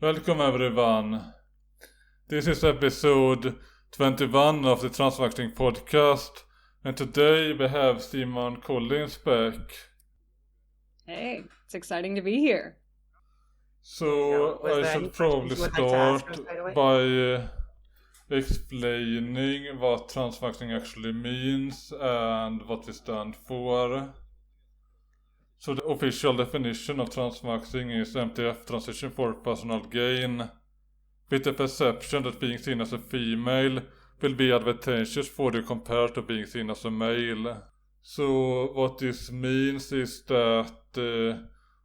Welcome everyone. This is episode 21 of the Transmaxxing podcast, and today we have Simone Collins back. Hey, it's exciting to be here. So I should probably start by explaining what transmaxing actually means and what we stand for. So the official definition of transmaxing is MTF, transition for personal gain, with the perception that being seen as a female will be advantageous for you compared to being seen as a male. So what this means is that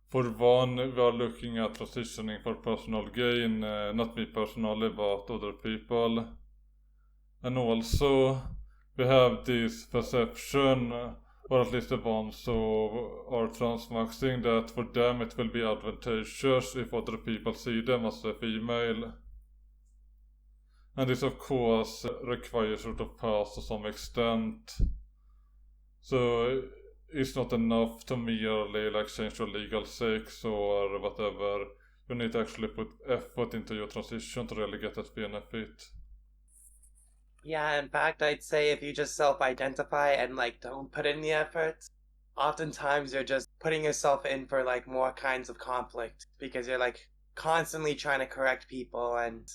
for one, we are looking at transitioning for personal gain, not me personally but other people. And also we have this perception, or at least the ones who are transmaxing, that for them it will be advantageous if other people see them as a female. And this of course requires sort of pass to some extent. So it's not enough to merely like change your legal sex or whatever. You need to actually put effort into your transition to really get that benefit. Yeah, in fact, I'd say if you just self-identify and don't put in the effort, oftentimes you're just putting yourself in for more kinds of conflict because you're constantly trying to correct people, and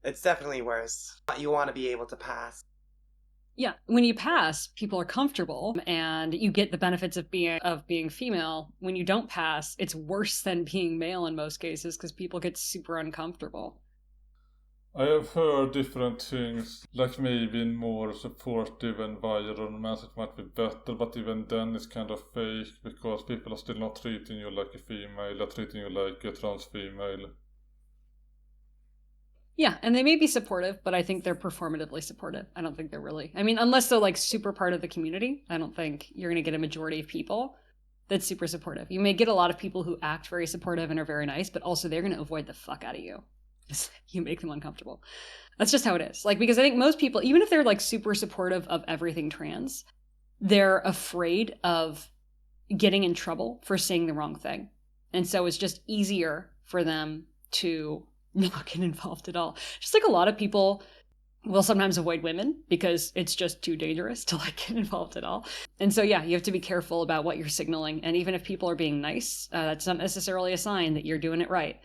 it's definitely worse. You want to be able to pass. Yeah, when you pass, people are comfortable and you get the benefits of being female. When you don't pass, it's worse than being male in most cases because people get super uncomfortable. I have heard different things, like maybe in more supportive environments it might be better, but even then it's kind of fake because people are still not treating you like a female, they're treating you like a trans female. Yeah, and they may be supportive, but I think they're performatively supportive. I don't think they're really. I mean, unless they're super part of the community, I don't think you're going to get a majority of people that's super supportive. You may get a lot of people who act very supportive and are very nice, but also they're going to avoid the fuck out of you. You make them uncomfortable. That's just how it is. Because I think most people, even if they're super supportive of everything trans, they're afraid of getting in trouble for saying the wrong thing. And so it's just easier for them to not get involved at all. Just like a lot of people will sometimes avoid women because it's just too dangerous to get involved at all. And so yeah, you have to be careful about what you're signaling. And even if people are being nice, that's not necessarily a sign that you're doing it right.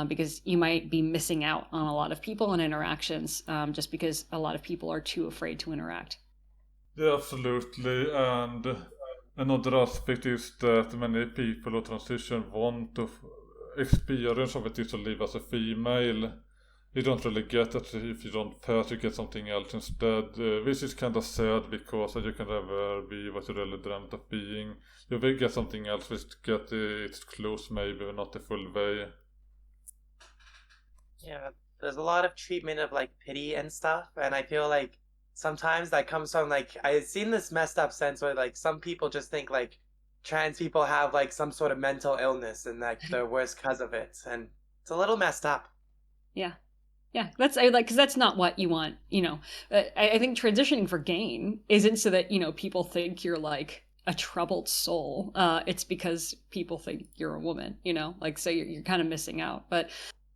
Because you might be missing out on a lot of people and interactions just because a lot of people are too afraid to interact. Yeah, absolutely. And another aspect is that many people who transition want to experience of it is to live as a female. You don't really get that if you don't pass, you get something else instead, which is kind of sad because you can never be what you really dreamt of being. You will get something else which get it's close, maybe but not the full way. Yeah, there's a lot of treatment of pity and stuff, and I feel like sometimes that comes from I've seen this messed up sense where some people just think trans people have some sort of mental illness and they're worse because of it, and it's a little messed up. Yeah, that's because that's not what you want. I think transitioning for gain isn't so that people think you're a troubled soul. It's because people think you're a woman. So you're kind of missing out, but.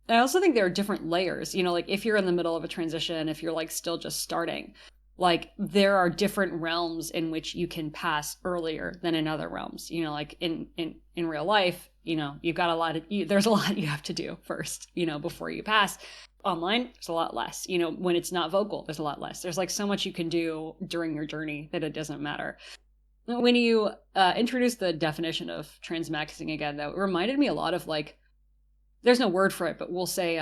I also think there are different layers, if you're in the middle of a transition, if you're still just starting, there are different realms in which you can pass earlier than in other realms, in real life, you've got there's a lot you have to do first, before you pass. Online, there's a lot less, when it's not vocal, there's a lot less. There's so much you can do during your journey that it doesn't matter. When you introduce the definition of transmaxxing again, though, it reminded me a lot of there's no word for it, but we'll say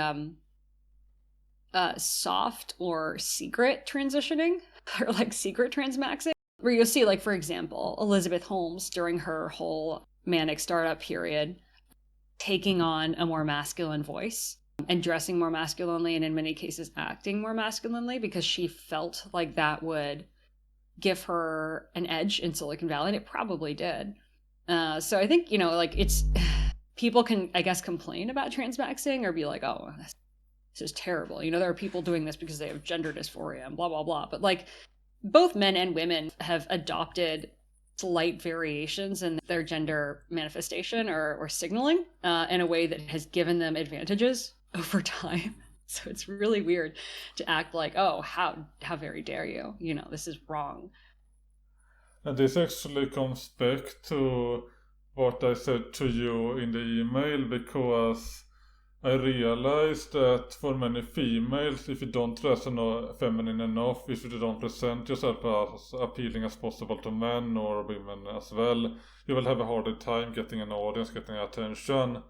soft or secret transitioning or secret transmaxing, where you'll see for example, Elisabeth Holmes during her whole manic startup period taking on a more masculine voice and dressing more masculinely and in many cases acting more masculinely because she felt that would give her an edge in Silicon Valley, and it probably did. So I think, it's... People can, I guess, complain about transmaxing or be oh, this is terrible. There are people doing this because they have gender dysphoria and blah, blah, blah. But both men and women have adopted slight variations in their gender manifestation or signaling in a way that has given them advantages over time. So it's really weird to act like, oh, how very dare you? You know, this is wrong. And this actually comes back to what I said to you in the email, because I realized that for many females, if you don't dress feminine enough, if you don't present yourself as appealing as possible to men or women as well, you will have a harder time getting an audience, getting attention.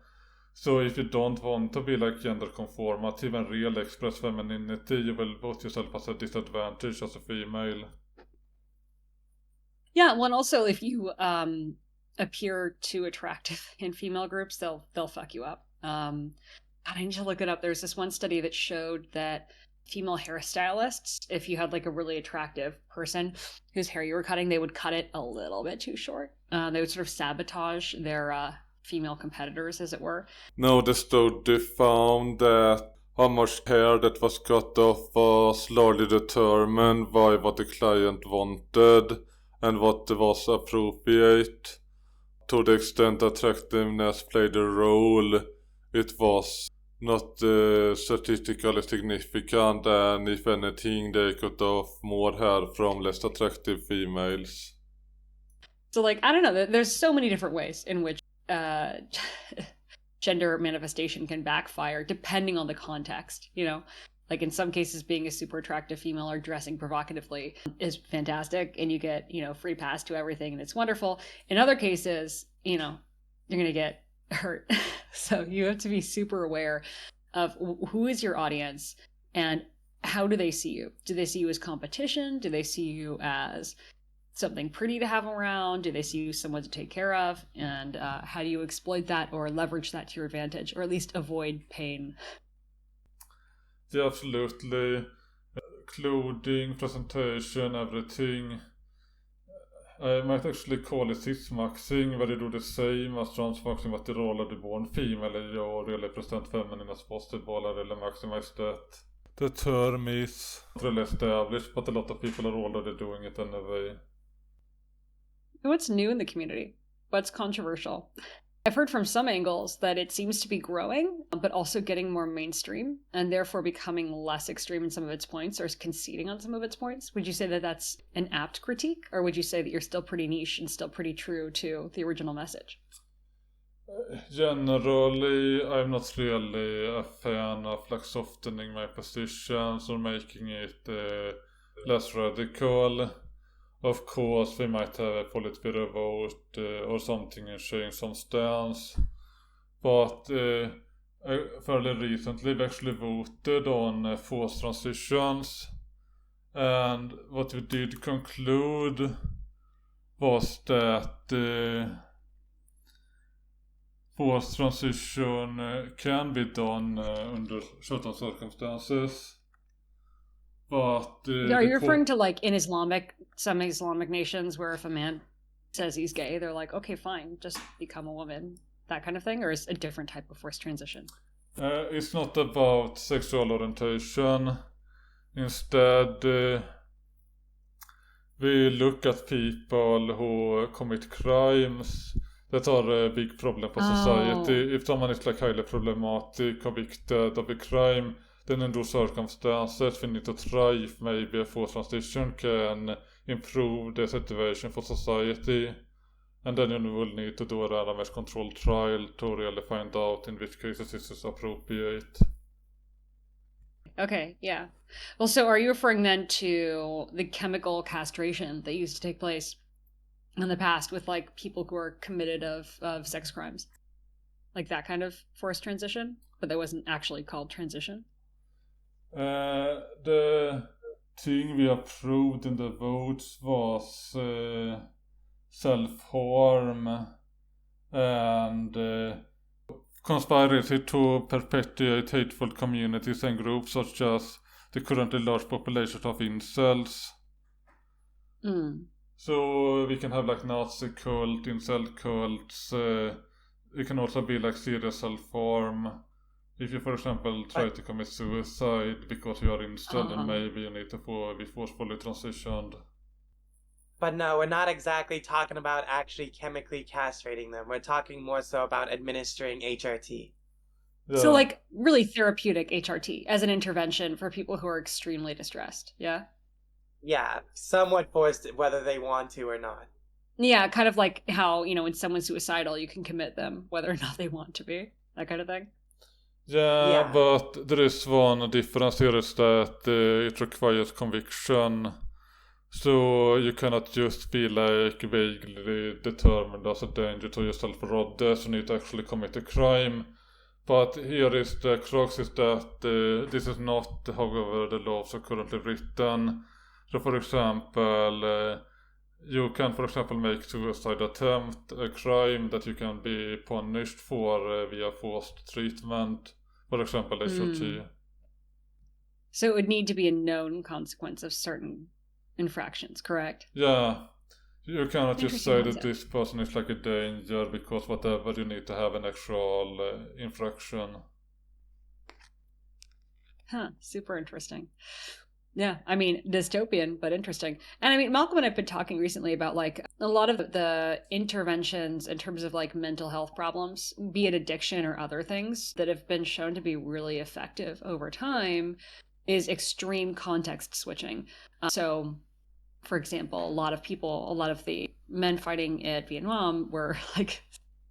So if you don't want to be like gender conformative and really express femininity, you will put yourself as a disadvantage as a female. Yeah, well, and also if you appear too attractive in female groups, they'll fuck you up. I need to look it up. There's this one study that showed that female hairstylists, if you had like a really attractive person whose hair you were cutting, they would cut it a little bit too short. They would sort of sabotage their female competitors, as it were. No, the study found that how much hair that was cut off was largely determined by what the client wanted and what was appropriate. To the extent attractiveness played a role, it was not statistically significant, and if anything, they cut off more hair from less attractive females. So, like, I don't know, there's so many different ways in which gender manifestation can backfire depending on the context, you know? Like in some cases, being a super attractive female or dressing provocatively is fantastic, and you get, you know, free pass to everything, and it's wonderful. In other cases, you know, you're going to get hurt. So you have to be super aware of who is your audience and how do they see you? Do they see you as competition? Do they see you as something pretty to have around? Do they see you as someone to take care of? And how do you exploit that or leverage that to your advantage, or at least avoid pain? Yeah, absolutely. Clothing, presentation, everything. I might actually call it cismaxing, where they do the same as transmaxing, but they already born female or really present feminine as possible and really maximize that. The term is really established, but a lot of people are already doing it anyway. What's new in the community? What's controversial? I've heard from some angles that it seems to be growing, but also getting more mainstream, and therefore becoming less extreme in some of its points, or conceding on some of its points. Would you say that that's an apt critique, or would you say that you're still pretty niche and still pretty true to the original message? Generally, I'm not really a fan of like softening my positions or making it less radical. Of course, we might have a Politburo vote or something and change some stance. But fairly recently, we actually voted on forced transitions. And what we did conclude was that forced transition can be done under certain circumstances. But are you referring to like in some Islamic nations where if a man says he's gay, they're like, okay, fine, just become a woman, that kind of thing? Or is it a different type of forced transition? It's not about sexual orientation. Instead, we look at people who commit crimes that are a big problem for society. If someone is like highly problematic, convicted of a crime, then in those circumstances we need to try if maybe a forced transition can improve the situation for society. And then you will need to do a randomized controlled trial to really find out in which cases this is appropriate. Okay, yeah. Well, so are you referring then to the chemical castration that used to take place in the past with like people who were committed of sex crimes? Like that kind of forced transition, but that wasn't actually called transition? The thing we approved in the votes was self-harm and conspiracy to perpetuate hateful communities and groups such as the currently large population of incels. So we can have like Nazi cult, incel cults. It can also be like serious self-harm. If you, for example, try to commit suicide because you are incel, then maybe you need to be forcefully transitioned. But no, we're not exactly talking about actually chemically castrating them. We're talking more so about administering HRT. Yeah. So like really therapeutic HRT as an intervention for people who are extremely distressed. Yeah. Yeah, somewhat forced whether they want to or not. Yeah, kind of like how, when someone's suicidal, you can commit them whether or not they want to be. That kind of thing. Yeah, Yeah. but there is one difference here is that it requires conviction. So you cannot just be like vaguely determined as a danger to yourself or others. You need to actually commit a crime. But here is the crux is that this is not, however, the laws are currently written. So for example, you can, for example, make suicide attempt a crime that you can be punished for via forced treatment. For example, HRT. So it would need to be a known consequence of certain infractions, correct? Yeah. You cannot just Interesting say that concept. this person is like a danger because whatever, you need to have an actual infraction. Huh, super interesting. Yeah, I mean, dystopian, but interesting. And I mean, Malcolm and I have been talking recently about like a lot of the interventions in terms of like mental health problems, be it addiction or other things that have been shown to be really effective over time is extreme context switching. So, for example, a lot of the men fighting at Vietnam were like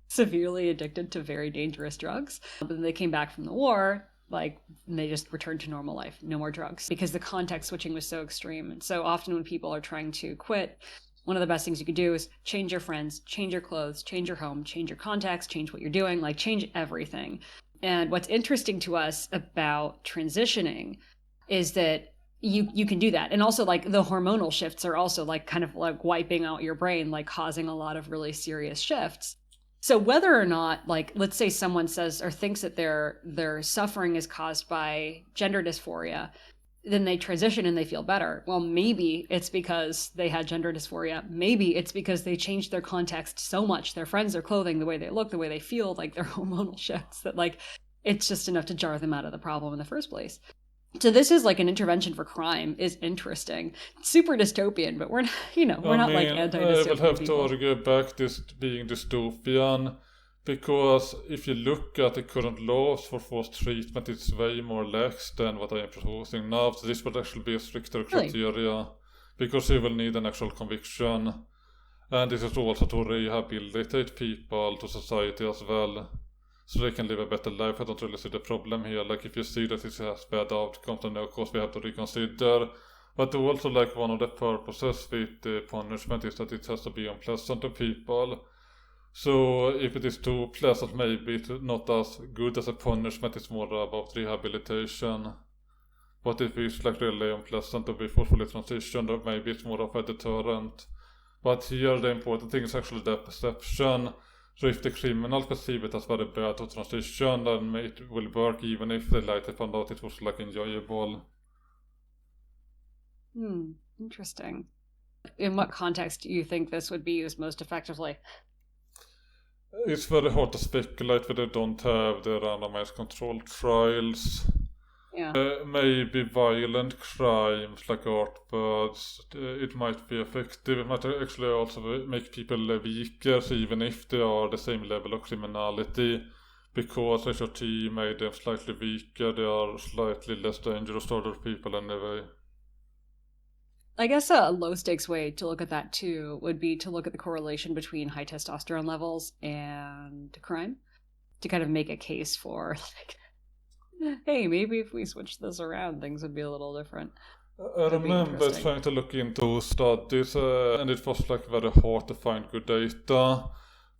severely addicted to very dangerous drugs. But then they came back from the war, like, and they just returned to normal life, no more drugs, because the context switching was so extreme. And so often when people are trying to quit, one of the best things you can do is change your friends, change your clothes, change your home, change your context, change what you're doing, like change everything. And what's interesting to us about transitioning is that you can do that. And also like the hormonal shifts are also like kind of like wiping out your brain, like causing a lot of really serious shifts. So whether or not, like, let's say someone says or thinks that their suffering is caused by gender dysphoria, then they transition and they feel better. Well, maybe it's because they had gender dysphoria. Maybe it's because they changed their context so much, their friends, their clothing, the way they look, the way they feel, like their hormonal shifts, that like it's just enough to jar them out of the problem in the first place. So this is like an intervention for crime is interesting. It's super dystopian, but we're not, we're not like anti-dystopian I will have people. to argue back this being dystopian, because if you look at the current laws for forced treatment, it's way more lax than what I am proposing now. So this would actually be a stricter criteria, because you will need an actual conviction. And this is also to rehabilitate people to society as well, so they can live a better life. I don't really see the problem here. Like, if you see that it has bad outcomes, then of course we have to reconsider. But also, like, one of the purposes with the punishment is that it has to be unpleasant to people. So if it is too pleasant, maybe it's not as good as a punishment. It's more about rehabilitation. But if it's like really unpleasant to be forcefully transitioned, then maybe it's more of a deterrent. But here the important thing is actually the perception. So if the criminal perceive it as very bad to transition, then it will work even if they later found out it was like enjoyable. Interesting. In what context do you think this would be used most effectively? It's very hard to speculate when they don't have the randomized controlled trials. Yeah. Maybe violent crimes like artbirds, it might be effective. It might actually also make people weaker, so even if they are the same level of criminality, because HRT made them slightly weaker, they are slightly less dangerous to other people anyway. I guess a low stakes way to look at that too would be to look at the correlation between high testosterone levels and crime, to kind of make a case for like, hey, maybe if we switch this around, things would be a little different. I remember trying to look into studies, and it was like very hard to find good data.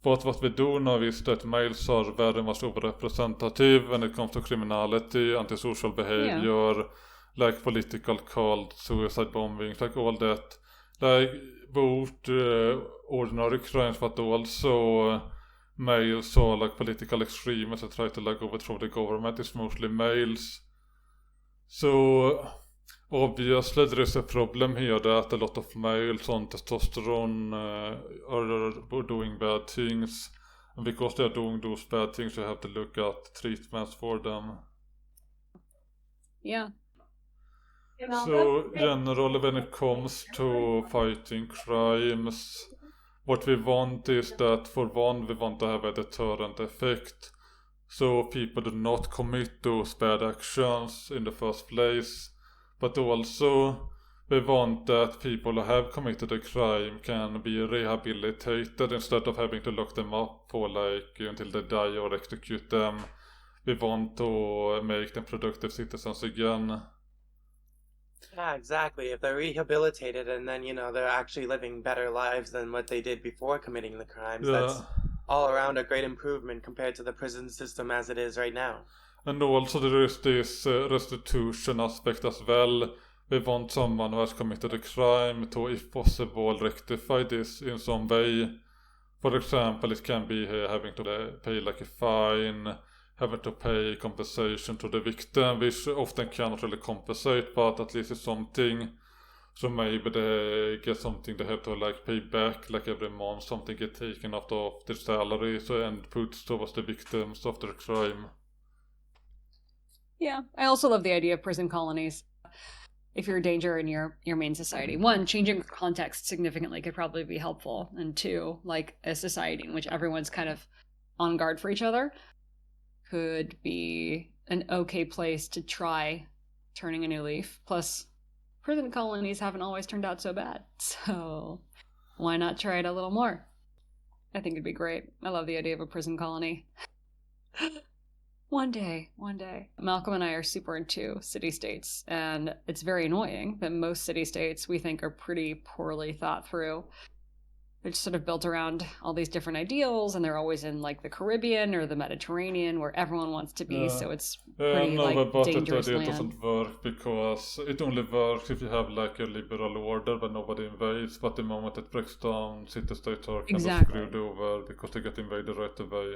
But what we do know is that males are very much overrepresentative when it comes to criminality, antisocial behavior, like political cult, suicide bombings, like all that. Like both ordinary crimes, but also males or like political extremists that try to like overthrow the government is mostly males. So obviously there is a problem here that a lot of males on testosterone are doing bad things, and because they are doing those bad things you have to look at treatments for them. Yeah. So generally when it comes to fighting crimes, what we want is that for one, we want to have a deterrent effect. So people do not commit those bad actions in the first place. But also we want that people who have committed a crime can be rehabilitated instead of having to lock them up for like until they die or execute them. We want to make them productive citizens again. Yeah, exactly. If they're rehabilitated and then, they're actually living better lives than what they did before committing the crimes, that's Yeah. all around a great improvement compared to the prison system as it is right now. And also there is this restitution aspect as well. We want someone who has committed a crime to, if possible, rectify this in some way. For example, it can be having to pay like a fine, having to pay compensation to the victim, which often cannot really compensate, but at least it's something. So maybe they get something they have to like pay back, like every month something get taken out of their salary, and put towards the victims of their crime. Yeah, I also love the idea of prison colonies. If you're a danger in your main society, one, changing context significantly could probably be helpful, and two, like a society in which everyone's kind of on guard for each other could be an okay place to try turning a new leaf. Plus, prison colonies haven't always turned out so bad, so why not try it a little more? I think it'd be great. I love the idea of a prison colony. One day. Malcolm and I are super into city-states, and it's very annoying that most city-states we think are pretty poorly thought through. They're just sort of built around all these different ideals, and they're always in like the Caribbean or the Mediterranean where everyone wants to be, so it's pretty but dangerous that idea land. doesn't work because it only works if you have like a liberal order where nobody invades, but the moment it breaks down, city-states are kind of screwed over because they get invaded right away.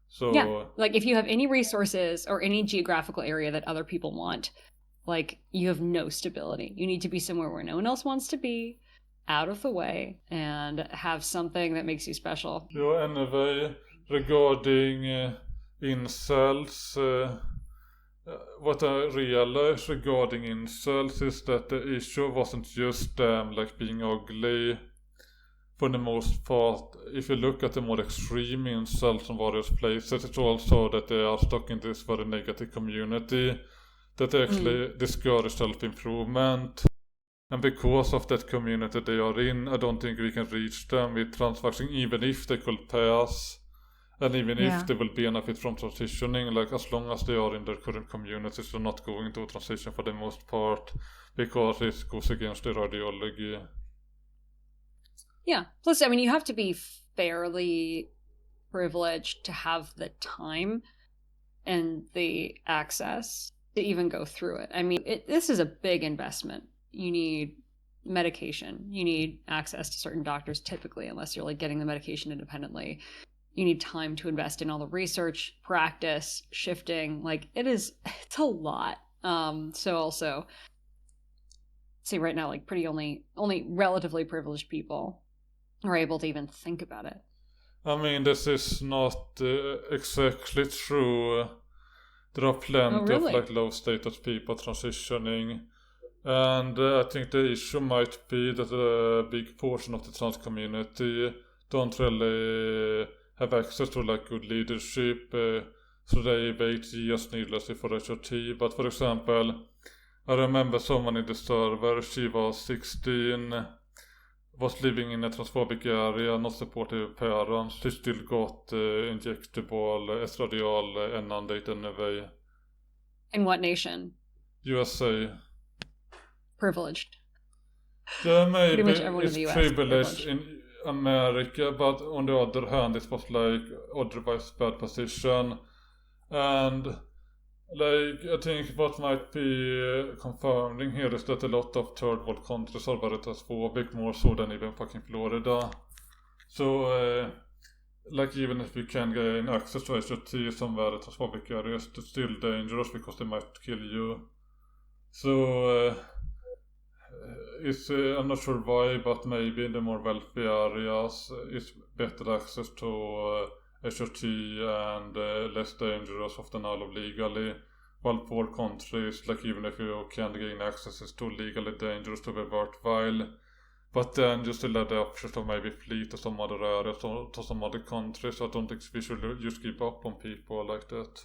So yeah, like if you have any resources or any geographical area that other people want, like you have no stability. You need to be somewhere where no one else wants to be, out of the way, and have something that makes you special. yeah, anyway, regarding incels, what I realized regarding incels is that the issue wasn't just them like being ugly. For the most part, if you look at the more extreme incels in various places, it's also that they are stuck in this very negative community that actually discourage self-improvement. And because of that community they are in, I don't think we can reach them with transmaxxing, even if they could pass. And even if they will benefit from transitioning, like as long as they are in their current communities, they're not going to transition for the most part because it goes against their ideology. Yeah. Plus, I mean, you have to be fairly privileged to have the time and the access to even go through it. I mean, this is a big investment. You need medication. You need access to certain doctors typically, unless you're like getting the medication independently. You need time to invest in all the research, practice, shifting. Like it's a lot. So also, see right now, like only relatively privileged people are able to even think about it. I mean, this is not exactly true. There are plenty of like low status people transitioning, and I think the issue might be that a big portion of the trans community don't really have access to like good leadership, so they wait years needlessly for HRT. But for example, I remember someone in the server, she was 16, was living in a transphobic area, not supportive parents. She still got injectable estradiol inundate anyway. In what nation? USA. Privileged. Yeah, maybe pretty much everyone it's in the US privileged in America, but on the other hand it was like otherwise bad position. And like I think what might be confirming here is that a lot of third world countries are very transphobic, more so than even fucking Florida. So like even if you can gain access to HRT somewhere in transphobic areas, it's still dangerous because they might kill you. So I'm not sure why, but maybe in the more wealthy areas it's better access to HRT and less dangerous, often all of legally. while poor countries, like even if you can gain access, is too legally dangerous to be worthwhile. But then you still have the option to maybe flee to some other areas or to some other countries. I don't think we should just give up on people like that.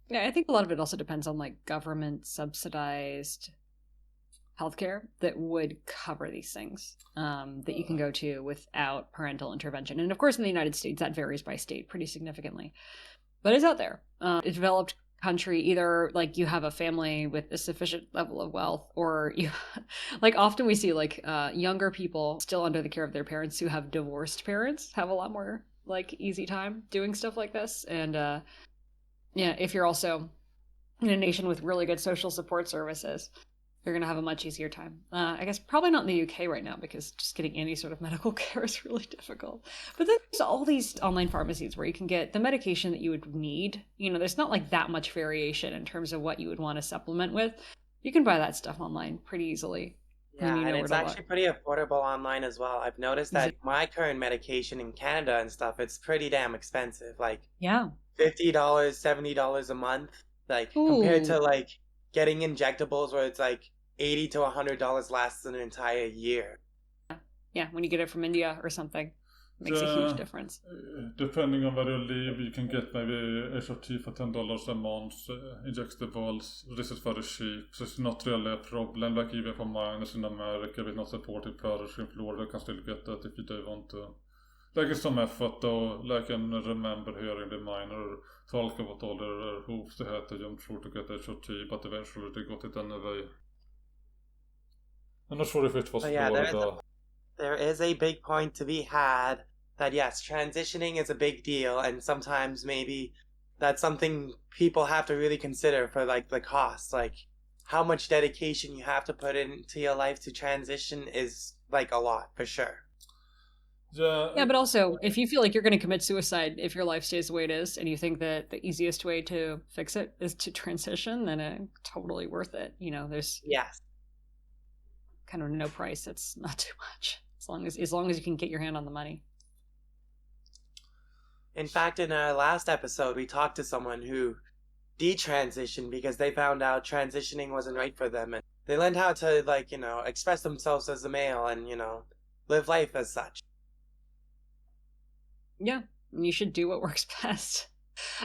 Yeah, I think a lot of it also depends on like government subsidized healthcare that would cover these things that you can go to without parental intervention. And of course, in the United States, that varies by state pretty significantly. But it's out there. A developed country, either like you have a family with a sufficient level of wealth, or you like often we see like younger people still under the care of their parents who have divorced parents have a lot more like easy time doing stuff like this. And yeah, if you're also in a nation with really good social support services, you're going to have a much easier time. I guess probably not in the UK right now, because just getting any sort of medical care is really difficult. But then there's all these online pharmacies where you can get the medication that you would need. You know, there's not like that much variation in terms of what you would want to supplement with. You can buy that stuff online pretty easily. Yeah, and it's actually pretty affordable online as well. I've noticed that my current medication in Canada and stuff, it's pretty damn expensive. Like yeah, $50, $70 a month. Like compared to like getting injectables where it's like $80 to $100 lasts an entire year. Yeah, when you get it from India or something, it makes a huge difference. Depending on where you live, you can get maybe HRT for $10 a month, injectables. This is very cheap, so it's not really a problem. Like even for minors in America with not supported parish in Florida, you can still get that if you do want to. Like it's some effort though. Like I can remember hearing the minor talk about all their hoops they had to jump through to get HRT, but eventually they got it anyway. I'm not sure if it was Florida. There is a big point to be had that yes, transitioning is a big deal, and sometimes maybe that's something people have to really consider for like the cost. Like how much dedication you have to put into your life to transition is like a lot for sure. Yeah, but also if you feel like you're going to commit suicide if your life stays the way it is, and you think that the easiest way to fix it is to transition, then it's totally worth it. You know, there's kind of no price. It's not too much as long as you can get your hand on the money. In fact, in our last episode, we talked to someone who detransitioned because they found out transitioning wasn't right for them, and they learned how to like express themselves as a male and live life as such. Yeah, you should do what works best.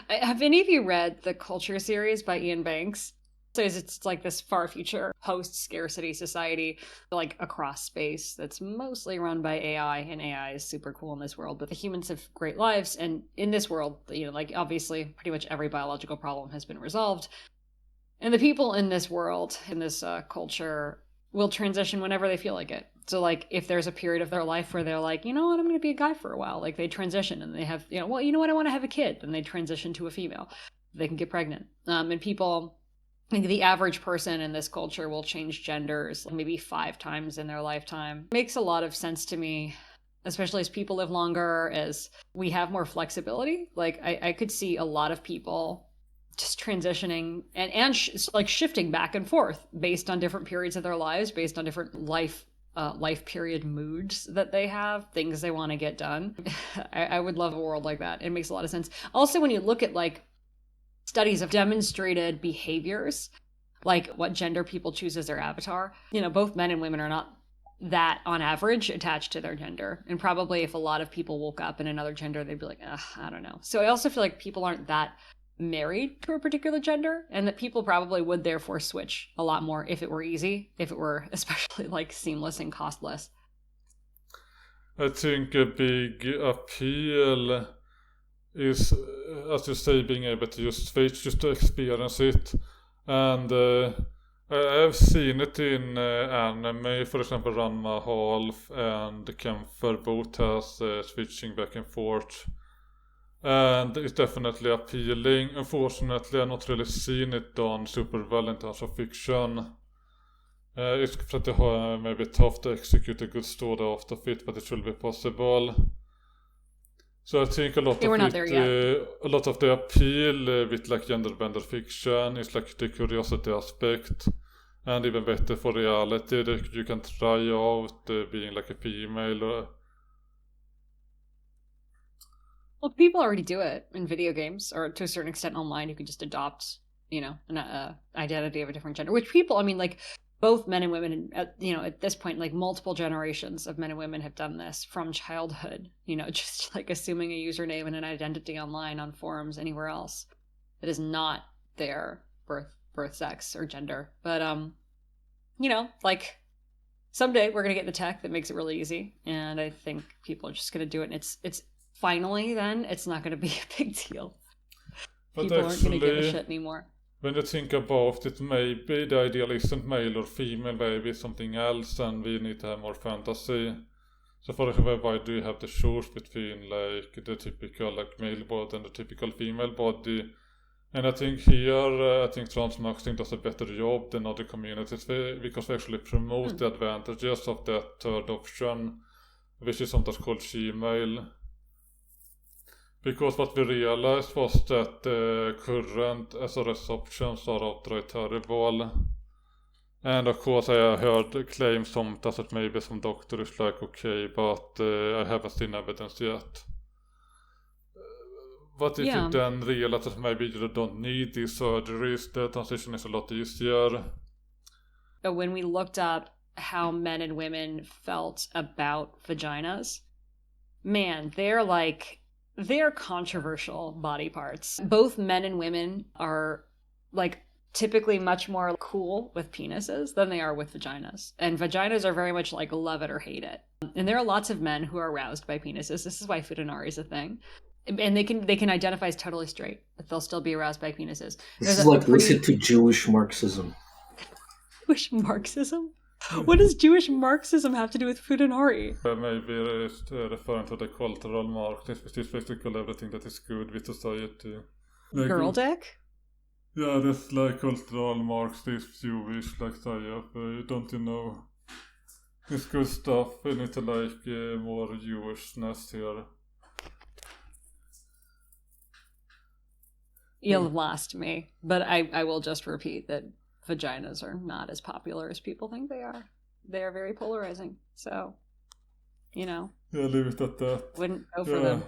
Have any of you read the Culture series by Ian Banks? So it's like this far future post-scarcity society, like across space, that's mostly run by AI, and AI is super cool in this world, but the humans have great lives, and in this world, like obviously pretty much every biological problem has been resolved, and the people in this world, in this culture, will transition whenever they feel like it. So like if there's a period of their life where they're like, you know what, I'm going to be a guy for a while, like they transition and they have, well, you know what, I want to have a kid, and they transition to a female. They can get pregnant. And people, like the average person in this culture will change genders maybe 5 times in their lifetime. It makes a lot of sense to me, especially as people live longer, as we have more flexibility. Like I could see a lot of people just transitioning and like shifting back and forth based on different periods of their lives, based on different life period moods that they have, things they want to get done. I would love a world like that. It makes a lot of sense. Also, when you look at like studies have demonstrated behaviors, like what gender people choose as their avatar, both men and women are not that on average attached to their gender. And probably if a lot of people woke up in another gender, they'd be like, I don't know. So I also feel like people aren't that married to a particular gender, and that people probably would therefore switch a lot more if it were easy, if it were especially like seamless and costless. I think a big appeal is, as you say, being able to just switch, just to experience it. And I've seen it in anime, for example, Ranma Half and Kemper both has switching back and forth. And it's definitely appealing. Unfortunately, I've not really seen it done super well in terms of fiction. It's pretty hard, maybe tough to execute a good story out of it, but it will be possible. So I think a lot of the appeal with like gender bender fiction is like the curiosity aspect, and even better for reality that you can try out being like a female. Well, people already do it in video games, or to a certain extent online. You can just adopt, an identity of a different gender, which people, I mean, like both men and women, at this point, like multiple generations of men and women have done this from childhood, just like assuming a username and an identity online, on forums, anywhere else that is not their birth sex or gender. But like someday we're gonna get the tech that makes it really easy, and I think people are just gonna do it, and it's finally, then it's not gonna be a big deal. But People aren't gonna give a shit anymore. When you think about it, maybe the ideal isn't male or female, maybe something else, and we need to have more fantasy. So for example, why do you have the choice between like the typical like male body and the typical female body? And I think here, Transmaxxing does a better job than other communities because we actually promote the advantages of that third option, which is sometimes called Gmail. Because what we realized was that the current SRS options are outright terrible. And of course I heard claims sometimes that maybe some doctor is like, okay, but I haven't seen evidence yet. But if you then realize that maybe you don't need these surgeries, the transition is a lot easier. But when we looked up how men and women felt about vaginas, man, they're controversial body parts. Both men and women are like typically much more cool with penises than they are with vaginas. And vaginas are very much like love it or hate it. And there are lots of men who are aroused by penises. This is why futanari is a thing. And they can identify as totally straight, but they'll still be aroused by penises. This is like listen to Jewish Marxism. Jewish Marxism? What does Jewish Marxism have to do with futanari? Maybe it's referring to the cultural Marxism, which is basically everything that is good with society. Like, girl dick? Yeah, that's like cultural Marxism, Jewish, like don't you know? It's good stuff. We need to like more Jewishness here. You'll have lost me, but I will just repeat that vaginas are not as popular as people think they are. They are very polarizing. So, Yeah, leave it at that. Wouldn't go for them.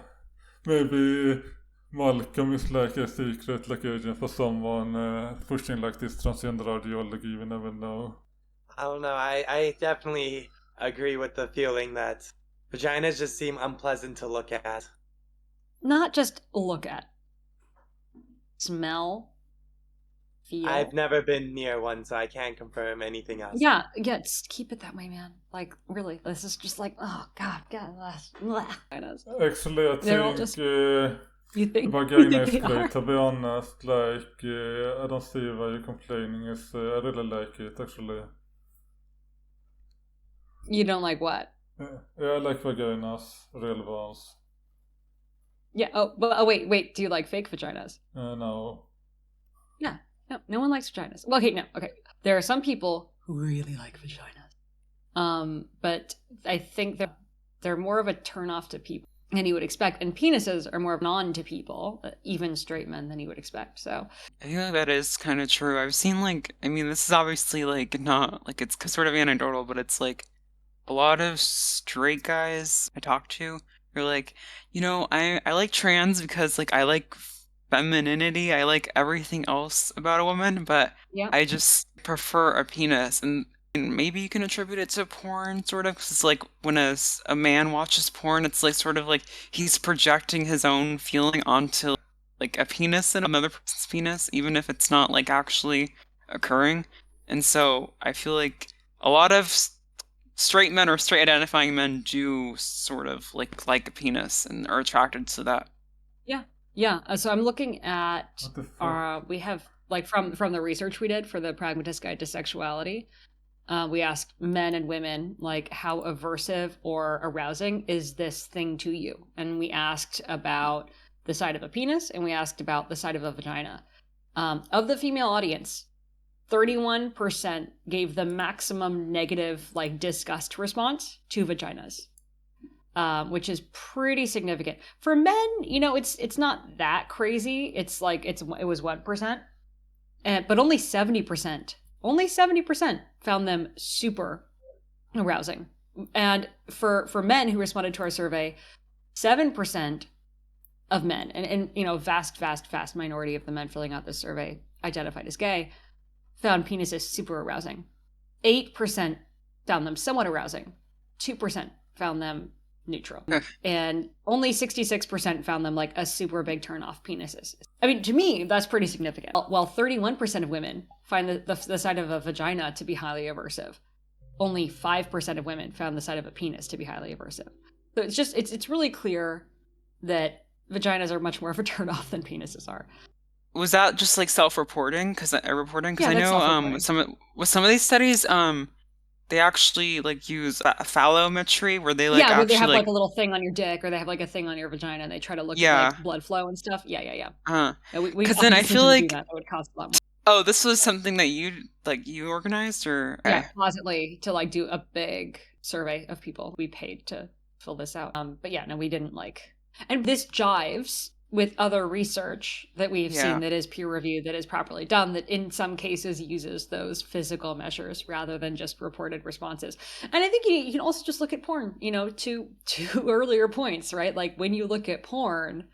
Maybe Malcolm is like a secret like agent for someone pushing like this transgender ideology. We never know. I don't know. I definitely agree with the feeling that vaginas just seem unpleasant to look at. Not just look at. Smell. Feel. I've never been near one, so I can't confirm anything else. Yeah, just keep it that way, man. Like, really, this is just like, oh, God. Actually, I think just, you think vagina is great, to be honest. Like, I don't see why you're complaining. I really like it, actually. You don't like what? Yeah, I like vaginas, real ones. Yeah, wait, do you like fake vaginas? No. Yeah. No one likes vaginas. Well, okay. There are some people who really like vaginas. But I think they're more of a turnoff to people than you would expect. And penises are more of an on to people, even straight men, than you would expect. So I feel like that is kind of true. I've seen this is obviously like not like it's sort of anecdotal, but it's like a lot of straight guys I talk to are like, I like trans because like I like femininity, I like everything else about a woman, but I just prefer a penis. And maybe you can attribute it to porn, sort of, because it's like when a man watches porn, it's like sort of like he's projecting his own feeling onto like a penis and another person's penis, even if it's not like actually occurring. And so I feel like a lot of straight men or straight identifying men do sort of like a penis and are attracted to that. Yeah, so I'm looking at we have like from the research we did for the Pragmatist Guide to Sexuality, we asked men and women like how aversive or arousing is this thing to you, and we asked about the side of a penis and we asked about the side of a vagina. Of the female audience, 31% gave the maximum negative like disgust response to vaginas. Which is pretty significant. For men, it's not that crazy. It's like it was 1%, but only 70% found them super arousing. And for men who responded to our survey, 7% of men, and vast minority of the men filling out this survey identified as gay found penises super arousing. 8% found them somewhat arousing. 2% found them neutral. And only 66% found them like a super big turnoff penises. I mean, to me, that's pretty significant. While 31% of women find the sight of a vagina to be highly aversive, only 5% of women found the sight of a penis to be highly aversive. So it's really clear that vaginas are much more of a turnoff than penises are. Was that just like self-reporting? Because I Yeah, that's know self-reporting. with some of these studies, they actually like use a phallometry where they like where they have actually like like a little thing on your dick, or they have like a thing on your vagina, and they try to look at yeah, like blood flow and stuff. Yeah. Yeah, we because then I obviously feel didn't do like that. That would cost a lot more. oh, this was something that you organized or Yeah, Closetly to like do a big survey of people. We paid to fill this out. But yeah, no, we didn't like. And this jives with other research that we've Yeah. seen that is peer reviewed, that is properly done, that in some cases uses those physical measures rather than just reported responses. And I think you can also just look at porn, to earlier points, right? Like when you look at porn,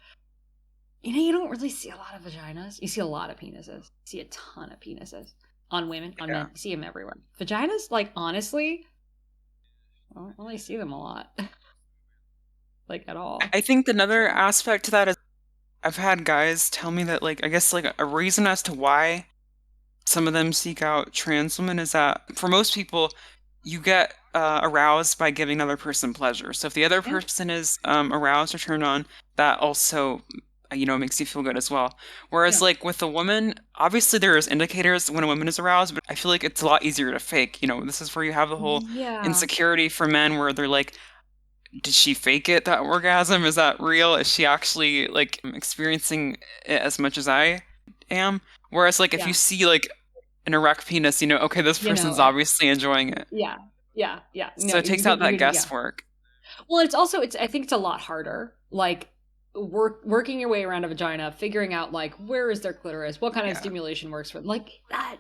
you don't really see a lot of vaginas. You see a lot of penises. You see a ton of penises on women, on men. You see them everywhere. Vaginas, like, honestly, I don't really see them a lot. Like, at all. I think another aspect to that is I've had guys tell me that, like, I guess, like, a reason as to why some of them seek out trans women is that for most people, you get aroused by giving another person pleasure. So if the other person is aroused or turned on, that also, makes you feel good as well. Whereas, like, with a woman, obviously there's indicators when a woman is aroused, but I feel like it's a lot easier to fake. This is where you have the whole insecurity for men where they're like, did she fake it, that orgasm? Is that real? Is she actually like experiencing it as much as I am? Whereas like if you see like an erect penis, okay, this person's obviously enjoying it. Yeah. So it takes out that guesswork. Well, I think it's a lot harder. Like working your way around a vagina, figuring out like where is their clitoris, what kind of stimulation works for them. Like that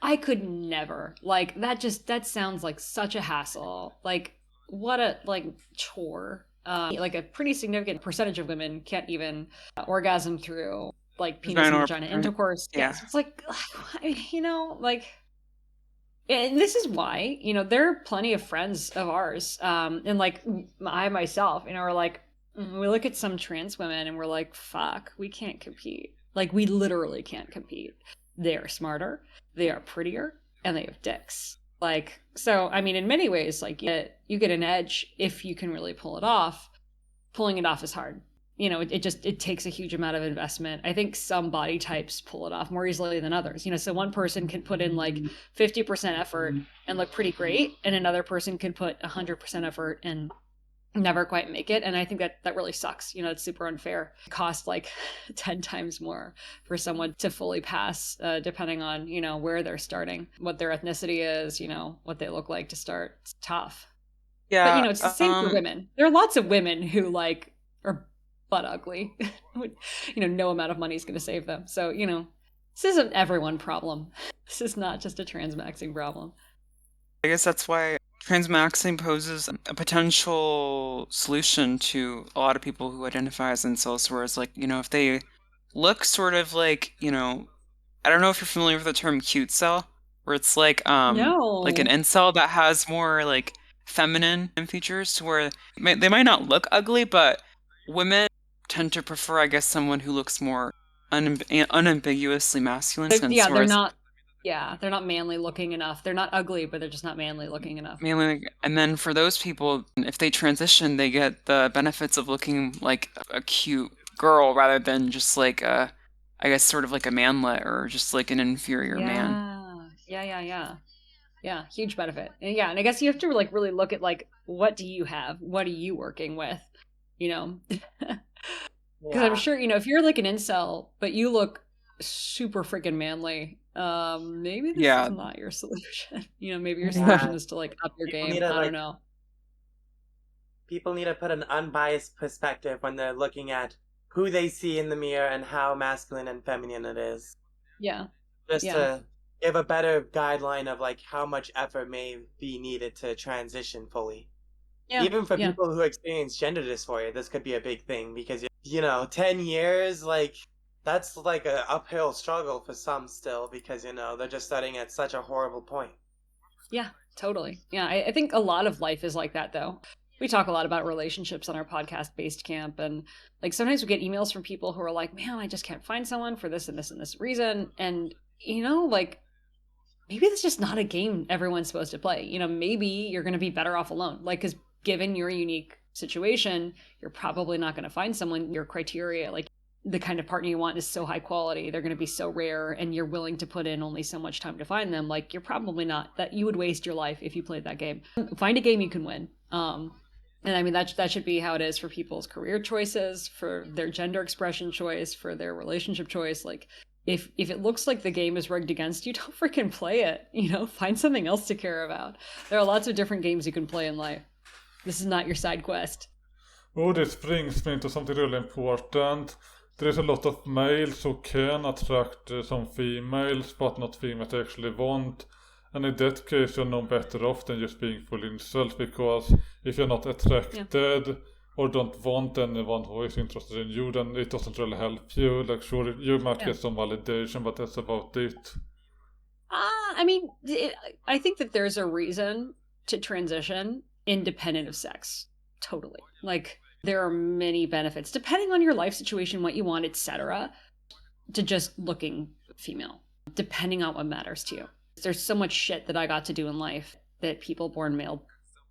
I could never. Like that sounds like such a hassle. Like what a chore. Like a pretty significant percentage of women can't even orgasm through like penis and vagina intercourse. Yes, it's like, like, and this is why there are plenty of friends of ours, and like I myself, are like, we look at some trans women and we're like, fuck, we can't compete. Like we literally can't compete. They are smarter, they are prettier, and they have dicks. Like, so, I mean, in many ways, like, you get an edge if you can really pull it off. Pulling it off is hard. It takes a huge amount of investment. I think some body types pull it off more easily than others. So one person can put in like 50% effort and look pretty great, and another person can put 100% effort and never quite make it. And I think that really sucks. It's super unfair. It costs like 10 times more for someone to fully pass, depending on, where they're starting, what their ethnicity is, what they look like to start. It's tough. Yeah. But, it's the same for women. There are lots of women who like are butt ugly. No amount of money is going to save them. So, this isn't everyone problem. This is not just a transmaxing problem. I guess that's why transmaxing poses a potential solution to a lot of people who identify as incels, whereas like, if they look sort of like, I don't know if you're familiar with the term cutecel, where it's like like an incel that has more like feminine features to where they might not look ugly, but women tend to prefer, I guess, someone who looks more unambiguously masculine. Yeah, they're not manly looking enough. They're not ugly, but they're just not manly looking enough. And then for those people, if they transition, they get the benefits of looking like a cute girl rather than just like I guess sort of like a manlet or just like an inferior man. Yeah, huge benefit. And I guess you have to like really look at like, what do you have? What are you working with? Because I'm sure, if you're like an incel, but you look super freaking manly, maybe this is not your solution. Maybe your solution is to like up your game. I don't know. People need to put an unbiased perspective when they're looking at who they see in the mirror and how masculine and feminine it is. Yeah. Just to give a better guideline of like how much effort may be needed to transition fully. Yeah. Even for people who experience gender dysphoria, this could be a big thing because 10 years, like, That's like an uphill struggle for some still because, they're just starting at such a horrible point. Yeah, totally. Yeah, I think a lot of life is like that, though. We talk a lot about relationships on our podcast, Based Camp, and like sometimes we get emails from people who are like, man, I just can't find someone for this and this and this reason. And, like maybe that's just not a game everyone's supposed to play. Maybe you're going to be better off alone. Like, because given your unique situation, you're probably not going to find someone your criteria, like the kind of partner you want is so high quality, they're going to be so rare, and you're willing to put in only so much time to find them. Like, you're probably not, that you would waste your life if you played that game. Find a game you can win. And I mean, that should be how it is for people's career choices, for their gender expression choice, for their relationship choice. Like, if it looks like the game is rigged against you, don't freaking play it. Find something else to care about. There are lots of different games you can play in life. This is not your side quest. Oh, this brings me into something really important. There is a lot of males who can attract some females, but not females they actually want. And in that case, you're no better off than just being full incels, because if you're not attracted or don't want anyone who is interested in you, then it doesn't really help you. Like, sure, you might get some validation, but that's about it. I mean, I think that there's a reason to transition independent of sex. Totally. Like, there are many benefits, depending on your life situation, what you want, etc., to just looking female, depending on what matters to you. There's so much shit that I got to do in life that people born male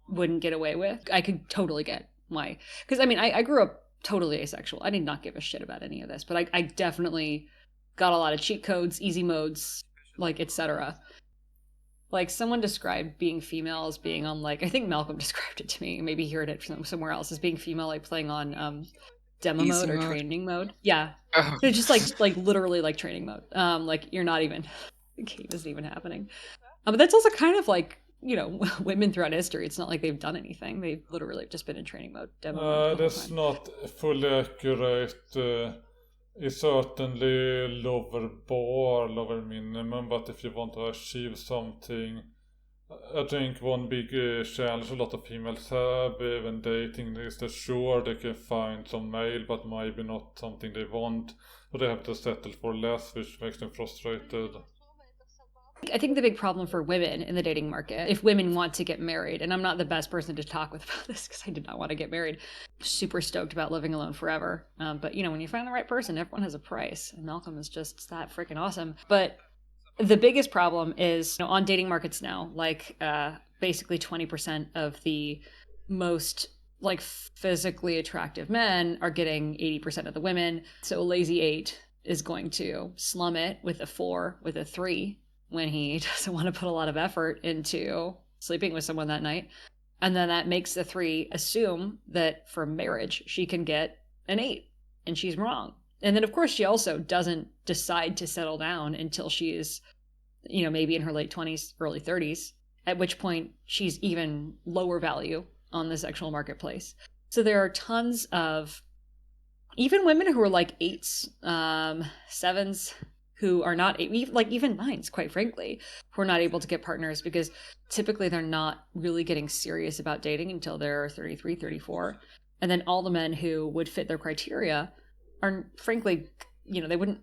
wouldn't get away with. I could totally get why. Because, I mean, I grew up totally asexual. I did not give a shit about any of this, but I definitely got a lot of cheat codes, easy modes, like, etc. Like, someone described being female as being on, like, I think Malcolm described it to me, maybe he heard it from somewhere else, as being female, like playing on demo Easy mode or mode. training mode. Yeah. Oh. It's just like literally like training mode. Like, you're not even, the game isn't even happening. But that's also kind of like, women throughout history. It's not like they've done anything. They've literally just been in training mode, demo mode the whole That's time. not fully accurate. It's certainly lower bar, lower minimum, but if you want to achieve something, I think one big challenge a lot of females have, even dating, is that sure they can find some male, but maybe not something they want, so they have to settle for less, which makes them frustrated. I think the big problem for women in the dating market, if women want to get married, and I'm not the best person to talk with about this because I did not want to get married, super stoked about living alone forever. But when you find the right person, everyone has a price, and Malcolm is just that freaking awesome. But the biggest problem is, on dating markets now, like basically 20% of the most like physically attractive men are getting 80% of the women. So a lazy 8 is going to slum it with a 4, with a 3, when he doesn't want to put a lot of effort into sleeping with someone that night. And then that makes the 3 assume that for marriage, she can get an 8, and she's wrong. And then, of course, she also doesn't decide to settle down until she is, maybe in her late 20s, early 30s, at which point she's even lower value on the sexual marketplace. So there are tons of even women who are like 8s, 7s, who are not, like even 9s, quite frankly, who are not able to get partners because typically they're not really getting serious about dating until they're 33, 34. And then all the men who would fit their criteria are, frankly, they wouldn't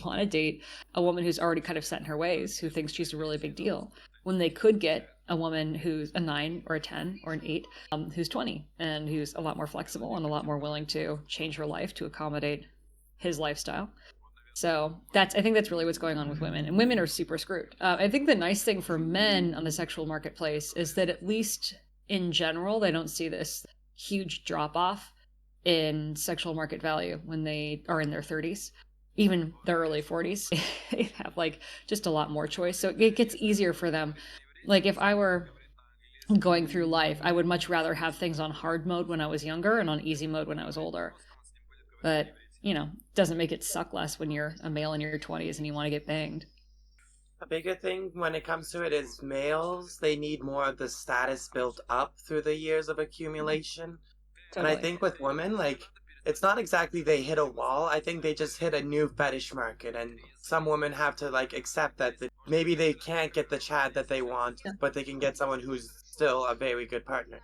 want to date a woman who's already kind of set in her ways, who thinks she's a really big deal, when they could get a woman who's a 9 or a 10 or an 8, who's 20 and who's a lot more flexible and a lot more willing to change her life to accommodate his lifestyle. So I think that's really what's going on with women, and women are super screwed. I think the nice thing for men on the sexual marketplace is that at least in general, they don't see this huge drop off in sexual market value when they are in their 30s, even their early 40s. They have like just a lot more choice. So it gets easier for them. Like, if I were going through life, I would much rather have things on hard mode when I was younger and on easy mode when I was older. But doesn't make it suck less when you're a male in your 20s and you want to get banged. A bigger thing when it comes to it is males, they need more of the status built up through the years of accumulation. Totally. And I think with women, like, it's not exactly they hit a wall. I think they just hit a new fetish market. And some women have to, like, accept that maybe they can't get the Chad that they want, but they can get someone who's still a very good partner.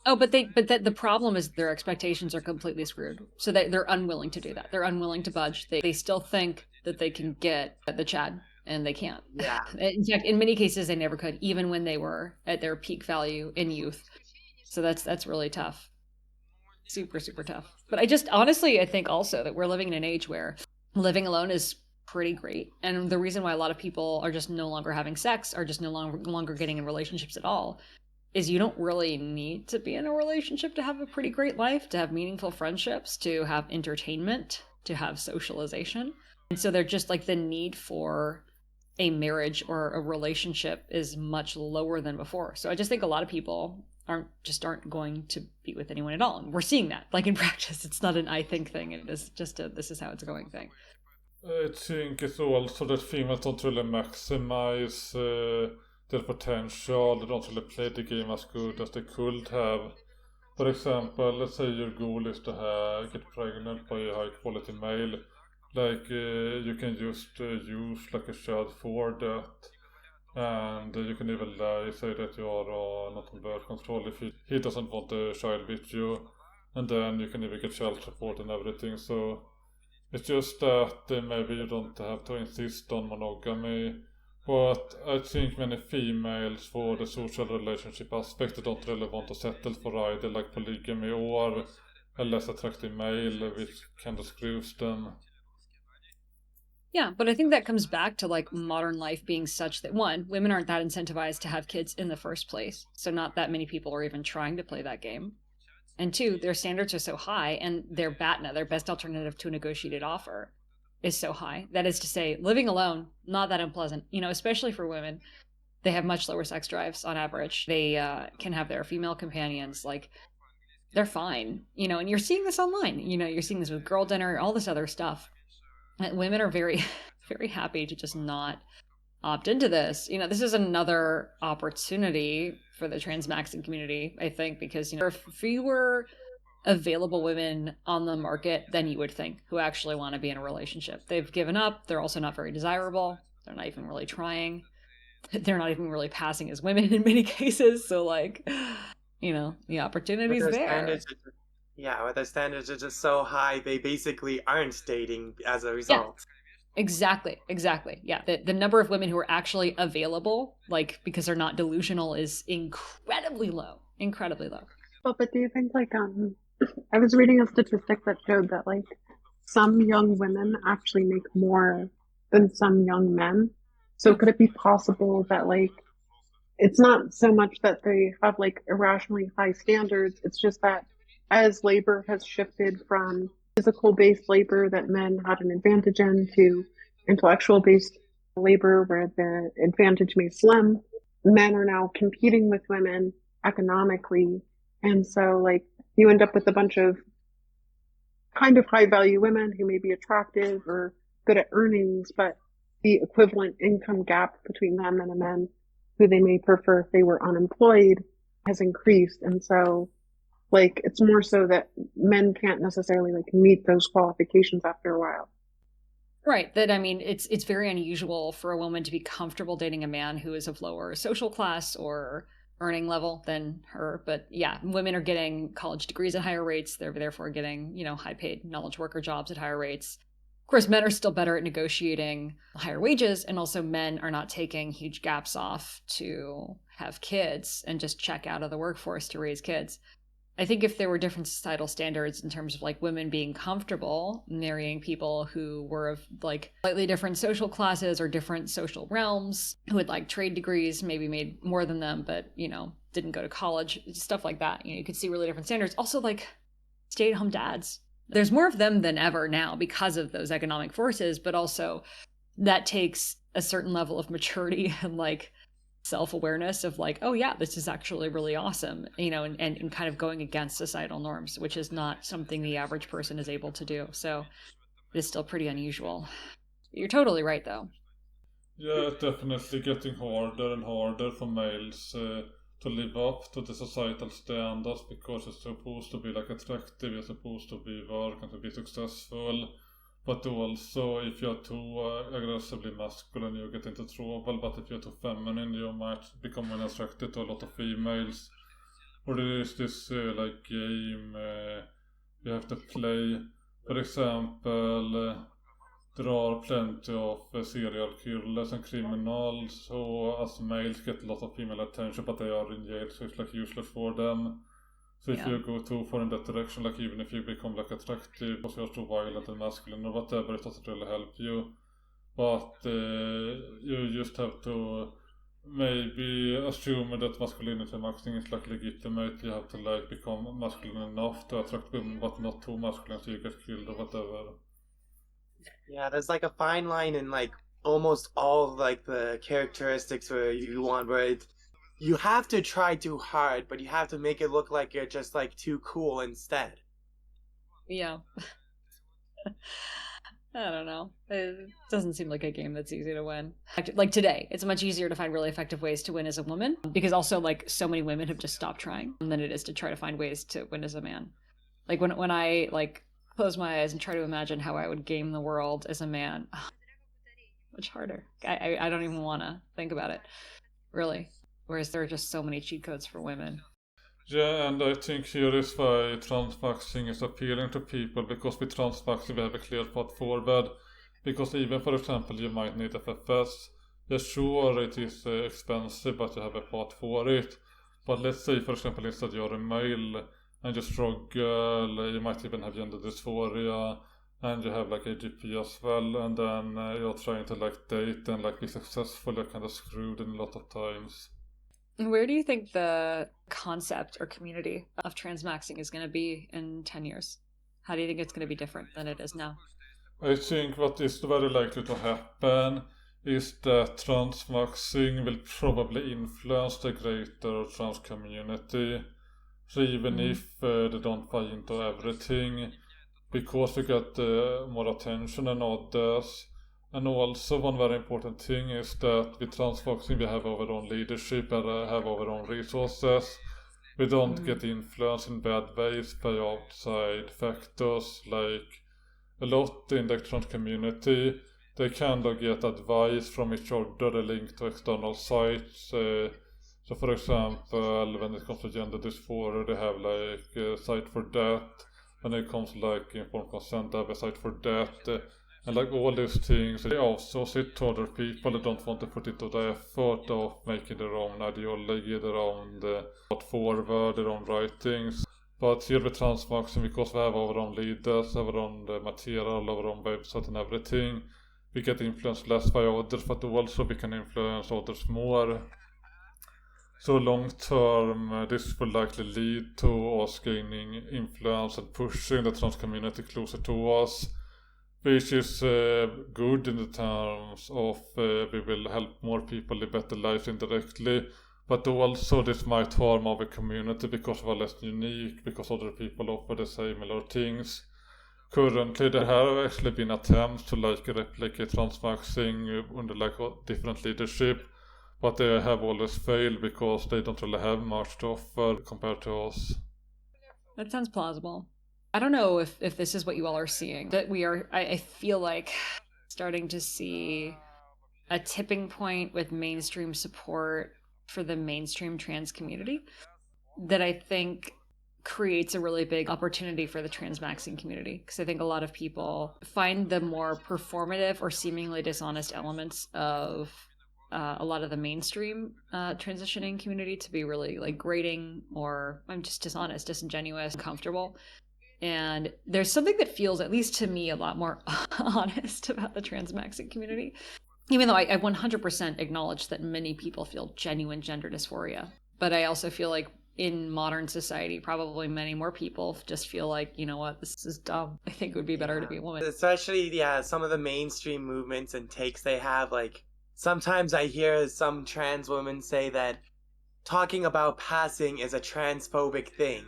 Oh, but the problem is their expectations are completely screwed. So they're unwilling to do that. They're unwilling to budge. They still think that they can get the Chad, and they can't. Yeah. In fact, in many cases, they never could, even when they were at their peak value in youth. So that's really tough. Super, super tough. But I think also that we're living in an age where living alone is pretty great. And the reason why a lot of people are just no longer having sex, are just no longer getting in relationships at all, is you don't really need to be in a relationship to have a pretty great life, to have meaningful friendships, to have entertainment, to have socialization. And so they're just like the need for a marriage or a relationship is much lower than before. So I just think a lot of people aren't going to be with anyone at all. And we're seeing that, like in practice. It's not an I think thing. It is just a this is how it's going thing. I think it's also that females don't really maximize their potential. They don't really play the game as good as they could have. For example, let's say your goal is to get pregnant by a high quality male. Like you can just use like a child for that. And you can even lie, say that you are not on birth control if he doesn't want a child with you. And then you can even get child support and everything. So it's just that maybe you don't have to insist on monogamy. But I think many females, for the social relationship aspect, they don't really want to settle for either like polygamy or a less attractive male, which kind of screws them. Yeah, but I think that comes back to like modern life being such that one, women aren't that incentivized to have kids in the first place. So not that many people are even trying to play that game. And two, their standards are so high, and their BATNA, their best alternative to a negotiated offer, is so high. That is to say, living alone, not that unpleasant, especially for women. They have much lower sex drives on average. They can have their female companions. Like, they're fine, and you're seeing this online. You're seeing this with Girl Dinner, all this other stuff. And women are very, very happy to just not opt into this. This is another opportunity for the transmaxxing community, I think, because there are fewer available women on the market than you would think who actually want to be in a relationship. They've given up. They're also not very desirable. They're not even really trying. They're not even really passing as women in many cases. So, like, the opportunity's there. But their standards are just so high, they basically aren't dating as a result. Yeah. Exactly. Yeah. The number of women who are actually available, like, because they're not delusional, is incredibly low. Well, but do you think, like, I was reading a statistic that showed that, like, some young women actually make more than some young men. So could it be possible that, like, it's not so much that they have, like, irrationally high standards, it's just that as labor has shifted from physical-based labor that men had an advantage in to intellectual-based labor where the advantage may slim, men are now competing with women economically. And so, like, you end up with a bunch of kind of high-value women who may be attractive or good at earnings, but the equivalent income gap between them and the men who they may prefer if they were unemployed has increased. And so, like, it's more so that men can't necessarily, like, meet those qualifications after a while. Right. That, I mean, it's very unusual for a woman to be comfortable dating a man who is of lower social class or earning level than her. But yeah, women are getting college degrees at higher rates. They're therefore getting, high paid knowledge worker jobs at higher rates. Of course, men are still better at negotiating higher wages. And also men are not taking huge gaps off to have kids and just check out of the workforce to raise kids. I think if there were different societal standards in terms of like women being comfortable marrying people who were of like slightly different social classes or different social realms, who had like trade degrees, maybe made more than them, but didn't go to college, stuff like that. You could see really different standards. Also, like, stay-at-home dads. There's more of them than ever now because of those economic forces, but also that takes a certain level of maturity and like self-awareness of like, oh yeah, this is actually really awesome, and kind of going against societal norms, which is not something the average person is able to do. So it's still pretty unusual. You're totally right, though. Yeah, it's definitely getting harder and harder for males to live up to the societal standards, because it's supposed to be like attractive, you're supposed to be work and to be successful. But also, if you're too aggressively masculine, you get into trouble. But if you're too feminine, you might become unattracted to a lot of females. or there is this like game you have to play. For example, there are plenty of serial killers and criminals who as males get a lot of female attention, but they are in jail, so it's like useless for them. So if Yeah. you go too far in that direction, like even if you become like attractive because you're too violent and masculine or whatever, it doesn't really help you. But you just have to maybe assume that masculinity maxing is like legitimate. You have to like become masculine enough to attract women, but not too masculine so you get killed or whatever. Yeah, there's like a fine line in like almost all of, like the characteristics where you want where you have to try too hard, but you have to make it look like you're just like too cool instead. Yeah. I don't know. It doesn't seem like a game that's easy to win. Like today, it's much easier to find really effective ways to win as a woman because also like so many women have just stopped trying than it is to try to find ways to win as a man. Like when I like close my eyes and try to imagine how I would game the world as a man, much harder. I don't even want to think about it, really. Whereas there are just so many cheat codes for women. Yeah, and I think here is why transmaxing is appealing to people, because with transmaxing we have a clear path forward. Because even, for example, you might need FFS. Yeah, sure, it is expensive, but you have a path for it. But let's say, for example, instead you're a male and you struggle, you might even have gender dysphoria, and you have like AGP as well, and then you're trying to like date and like be successful, you're kind of screwed in a lot of times. Where do you think the concept or community of transmaxing is going to be in 10 years? How do you think it's going to be different than it is now? I think what is very likely to happen is that transmaxing will probably influence the greater trans community. So even if they don't buy into everything, because we get more attention than others. And also one very important thing is that with transfoxing we have our own leadership and have our own resources. We don't get influenced in bad ways by outside factors, like a lot in the trans community. They kind of get advice from each other, they link to external sites. So for example, when it comes to gender dysphoria, they have like a site for that. When it comes to like informed consent, they have a site for that. And like all these things, they also sit to other people that don't want to put into the effort of making their own ideology, their own thought forward, their own writings. But here with Transmaxxing, because we have our own leaders, our own material, our own website and everything, we get influenced less by others, but also we can influence others more. So long term, this will likely lead to us gaining influence and pushing the trans community closer to us, which is good in the terms of we will help more people live better lives indirectly, but also this might harm our community because we are less unique, because other people offer the similar things. Currently there have actually been attempts to like replicate transmaxing under like different leadership, but they have always failed because they don't really have much to offer compared to us. That sounds plausible. I don't know if this is what you all are seeing. That we are, I feel like, starting to see a tipping point with mainstream support for the mainstream trans community that I think creates a really big opportunity for the transmaxing community. Because I think a lot of people find the more performative or seemingly dishonest elements of a lot of the mainstream transitioning community to be really like grating, or I'm just dishonest, disingenuous, uncomfortable. And there's something that feels, at least to me, a lot more honest about the transmaxing community. Even though I 100% acknowledge that many people feel genuine gender dysphoria. But I also feel like in modern society, probably many more people just feel like, you know what, this is dumb. I think it would be better to be a woman. Especially, some of the mainstream movements and takes they have. Like, sometimes I hear some trans women say that talking about passing is a transphobic thing.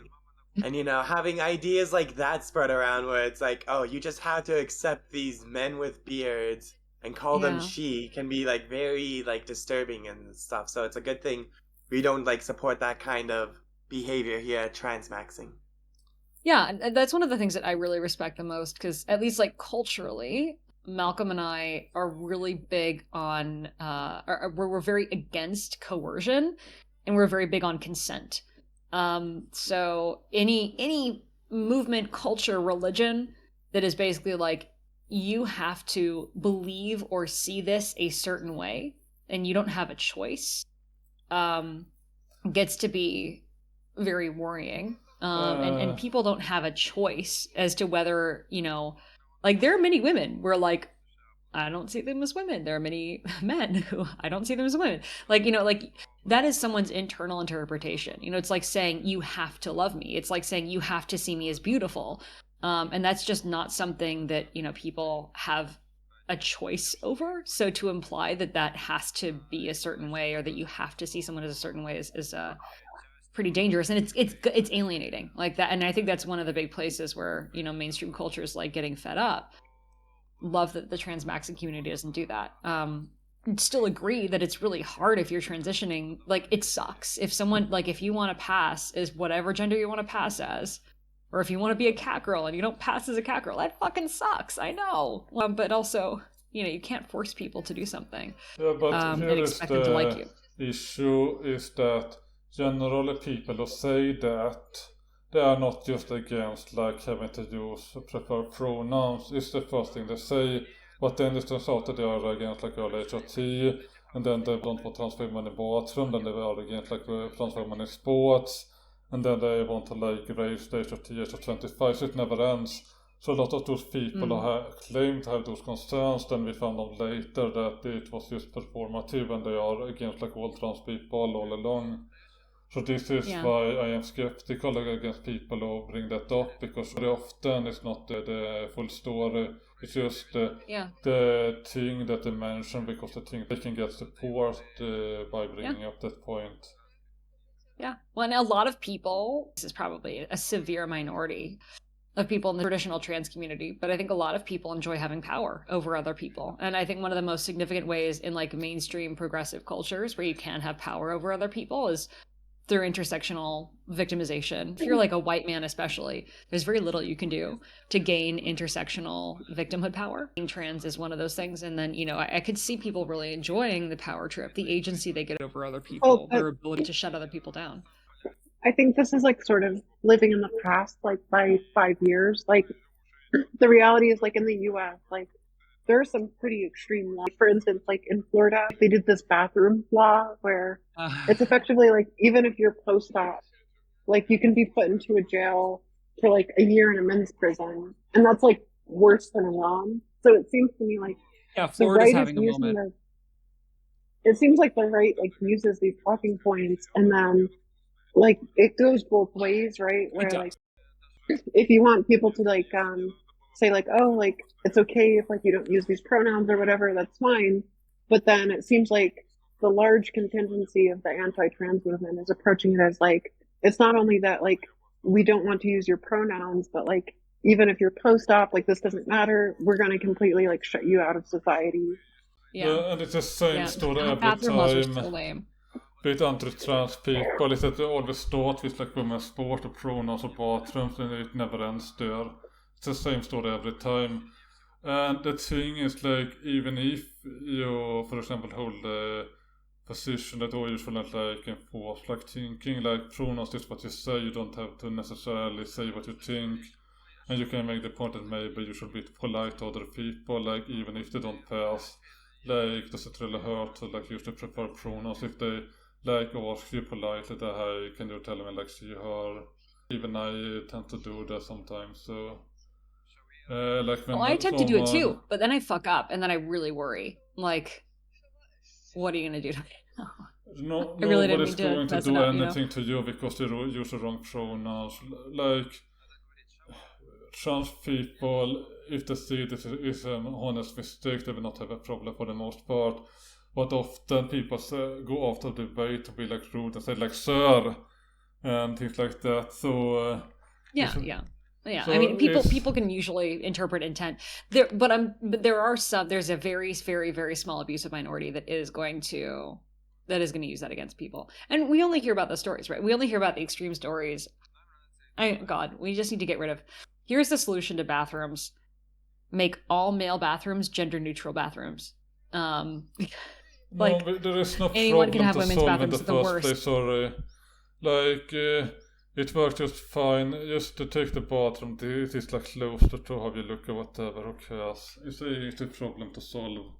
And, having ideas like that spread around where it's like, oh, you just have to accept these men with beards and call them she can be, like, very, like, disturbing and stuff. So it's a good thing we don't, like, support that kind of behavior here at Transmaxxing. Yeah, and that's one of the things that I really respect the most, because at least, like, culturally, Malcolm and I are really big on, we're very against coercion, and we're very big on consent. So any movement, culture, religion that is basically like, you have to believe or see this a certain way and you don't have a choice, gets to be very worrying. And people don't have a choice as to whether, like, there are many women where, like, I don't see them as women. There are many men who I don't see them as women. Like, like, that is someone's internal interpretation. It's like saying you have to love me. It's like saying you have to see me as beautiful. And that's just not something that, people have a choice over. So to imply that that has to be a certain way, or that you have to see someone as a certain way is pretty dangerous, and it's alienating like that. And I think that's one of the big places where, mainstream culture is like getting fed up. Love that the transmaxxing community doesn't do that. Still agree that it's really hard if you're transitioning. Like, it sucks if someone, like, if you want to pass as whatever gender you want to pass as, or if you want to be a cat girl and you don't pass as a cat girl, that fucking sucks. I know. But also, you can't force people to do something. Yeah, but and here is expect them to like you. the issue is that generally people who say that they are not just against, like, having to use preferred pronouns is the first thing they say, but then it turns out that they are against, like, early HRT, and then they don't want trans women in bathroom, then they are against, like, trans women in sports, and then they want to, like, raise the HRT age to 25, so it never ends. So a lot of those people who have claimed to have those concerns, then we found out later that it was just performative, and they are against, like, all trans people all along. So this is why I am skeptical against people who bring that up, because very often it's not the full story. It's just the thing that they mention, because they think they can get support by bringing up that point. Yeah. Well, and a lot of people, this is probably a severe minority of people in the traditional trans community, but I think a lot of people enjoy having power over other people. And I think one of the most significant ways in, like, mainstream progressive cultures where you can have power over other people is through intersectional victimization. If you're, like, a white man especially, there's very little you can do to gain intersectional victimhood power. Being trans is one of those things. And then, I could see people really enjoying the power trip, the agency they get over other people, their ability to shut other people down. I think this is, like, sort of living in the past, like, by 5 years. Like, the reality is, like, in the US, like, there are some pretty extreme laws. For instance, like, in Florida, they did this bathroom law where it's effectively, like, even if you're post-op, like, you can be put into a jail for, like, a year in a men's prison. And that's, like, worse than Iran. So it seems to me like the right is using it seems like the right, like, uses these talking points, and then, like, it goes both ways, right? Where, like, if you want people to, like, say, like, oh, like, it's okay if, like, you don't use these pronouns or whatever, that's fine. But then it seems like the large contingency of the anti-trans movement is approaching it as, like, it's not only that, like, we don't want to use your pronouns, but, like, even if you're post-op, like, this doesn't matter, we're going to completely, like, shut you out of society. Yeah, and it's the same story every time. With anti-trans people, is that they always start with, like, women's sport or pronouns or bathrooms, and it never ends there. It's the same story every time. And the thing is, like, even if you, for example, hold a position that are usually, like, enforce, like, thinking, like, pronouns is what you say, you don't have to necessarily say what you think. And you can make the point that maybe you should be polite to other people, like, even if they don't pass. Like, does it really hurt to, like, use the preferred pronouns if they, like, ask you politely that, hey, can you tell me, like, she, her? Even I tend to do that sometimes, so... like, when I tend to do it too, but then I fuck up, and then I really worry. Like, what are you gonna do to me? Nobody's going to do anything to you because you use the wrong pronouns. Like, trans people, if they see this is an honest mistake, they will not have a problem for the most part. But often people go after the debate to be, like, rude and say, like, sir, and things like that. So yeah. So I mean, people can usually interpret intent there, but there's a very, very, very small abusive minority that is going to use that against people. And we only hear about the stories, right? We only hear about the extreme stories. We just need to get rid of. Here's the solution to bathrooms: make all male bathrooms gender neutral bathrooms. Like, no, there is no anyone can have to women's solve bathrooms. in the The first worst. place, sorry. Like, It works just fine. Just to take the bathroom, it is like closed to have you look at whatever, who cares? It's a problem to solve.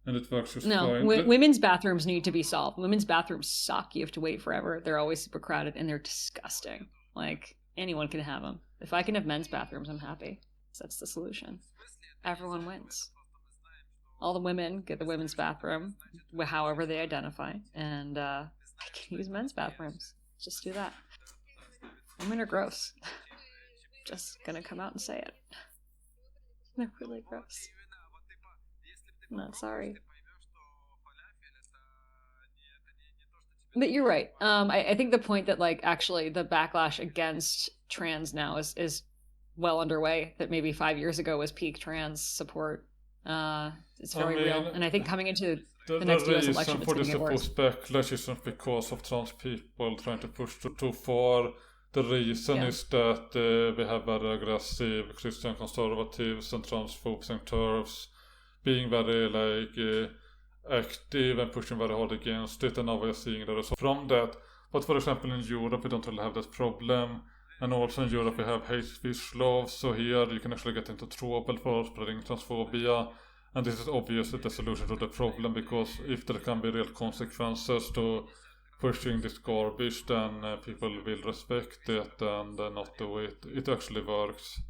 And it works just fine. Women's bathrooms need to be solved. Women's bathrooms suck. You have to wait forever. They're always super crowded and they're disgusting. Like, anyone can have them. If I can have men's bathrooms, I'm happy. That's the solution. Everyone wins. All the women get the women's bathroom, however they identify, and I can use men's bathrooms. Just do that. Women are gross. Just gonna come out and say it. They're really gross. I'm not sorry. But you're right. I think the point that, like, actually the backlash against trans now is well underway. That maybe 5 years ago was peak trans support. It's very real, and I think coming into the next US election, it's going to get worse. The reason for this backlash isn't because of trans people trying to push too far. The reason is that we have very aggressive Christian conservatives and transphobes and TERFs being very active and pushing very hard against it, and now we're seeing the result from that. But for example in Europe we don't really have that problem, and also in Europe we have hate speech laws, so here you can actually get into trouble for spreading transphobia, and this is obviously the solution to the problem, because if there can be real consequences to pushing this garbage, then people will respect it and not do it. It actually works.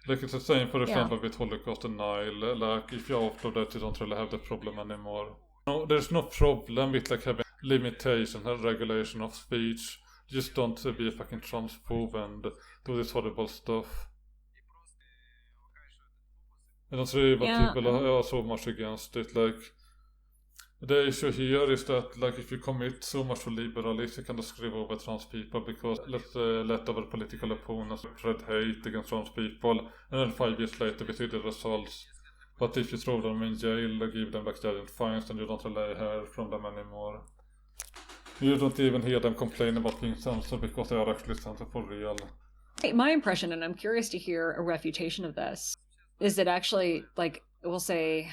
Like it's the same, for example, with Holocaust denial. Like if you upload that, you don't really have the problem anymore. No, there's no problem with like having limitations and regulation of speech. Just don't be a fucking transphobe and do this horrible stuff. I don't see what people are so much against it. Like the issue here is that, like, if you commit so much to liberalism, you can just screw over trans people, because let's let our political opponents spread hate against trans people, and then 5 years later we see the results. But if you throw them in jail, give them like giant fines, then you don't really hear from them anymore. You don't even hear them complain about being censored, because they are actually censored for real. My impression, and I'm curious to hear a refutation of this, is that actually, like, we'll say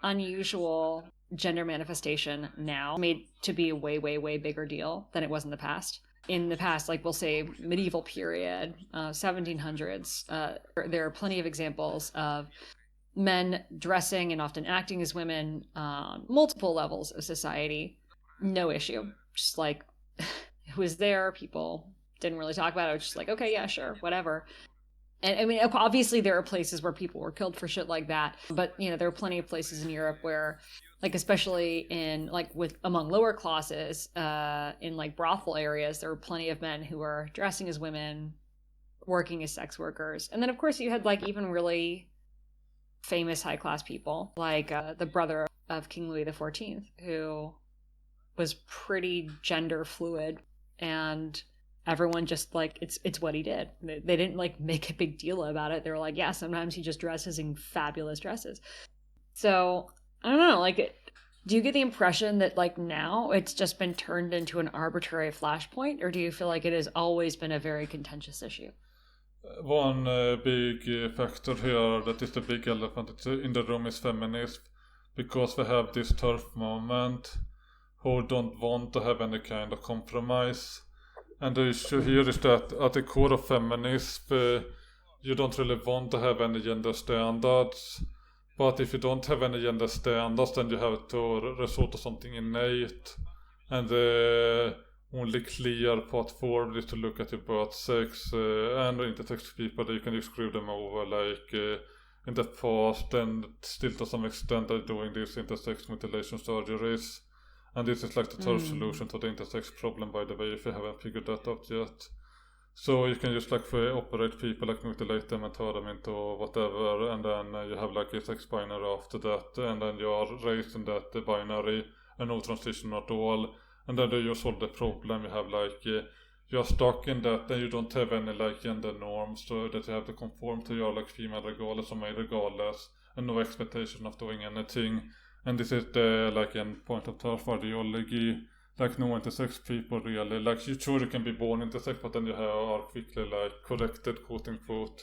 unusual gender manifestation now made to be a way, way, way bigger deal than it was in the past. In the past, like we'll say medieval period, 1700s, there are plenty of examples of men dressing and often acting as women on multiple levels of society. No issue. Just like, it was there, people didn't really talk about it. It was just like, okay, yeah, sure, whatever. And I mean, obviously there are places where people were killed for shit like that, but you know, there are plenty of places in Europe where, like, especially in like among lower classes, in like brothel areas, there were plenty of men who were dressing as women, working as sex workers. And then of course you had like even really famous high class people, like the brother of King Louis XIV, who was pretty gender fluid, and everyone just like, it's what he did. They didn't like make a big deal about it. They were like, yeah, sometimes he just dresses in fabulous dresses. So I don't know, like, do you get the impression that like now it's just been turned into an arbitrary flashpoint, or do you feel like it has always been a very contentious issue? One big factor here that is the big elephant in the room is feminism, because we have this TERF moment who don't want to have any kind of compromise. And the issue here is that at the core of feminism, you don't really want to have any gender standards. But if you don't have any gender standards, then you have to resort to something innate. And the only clear path forward is to look at your birth sex and intersex people. You can just screw them over like in the past, and still to some extent they're doing these intersex mutilation surgeries. And this is like the third solution to the intersex problem, by the way, if you haven't figured that out yet. So you can just like operate people, like mutilate them and turn them into whatever, and then you have like a sex binary after that, and then you are raised in that binary and no transition at all. And then you solve the problem. You have like, you're stuck in that, and you don't have any like gender norms, so that you have to conform to. You're like female regardless or male regardless, and no expectation of doing anything. And this is the like end point of TERF ideology. Like no intersex people really. Like you can be born intersex, but then you are quickly like corrected, quote unquote,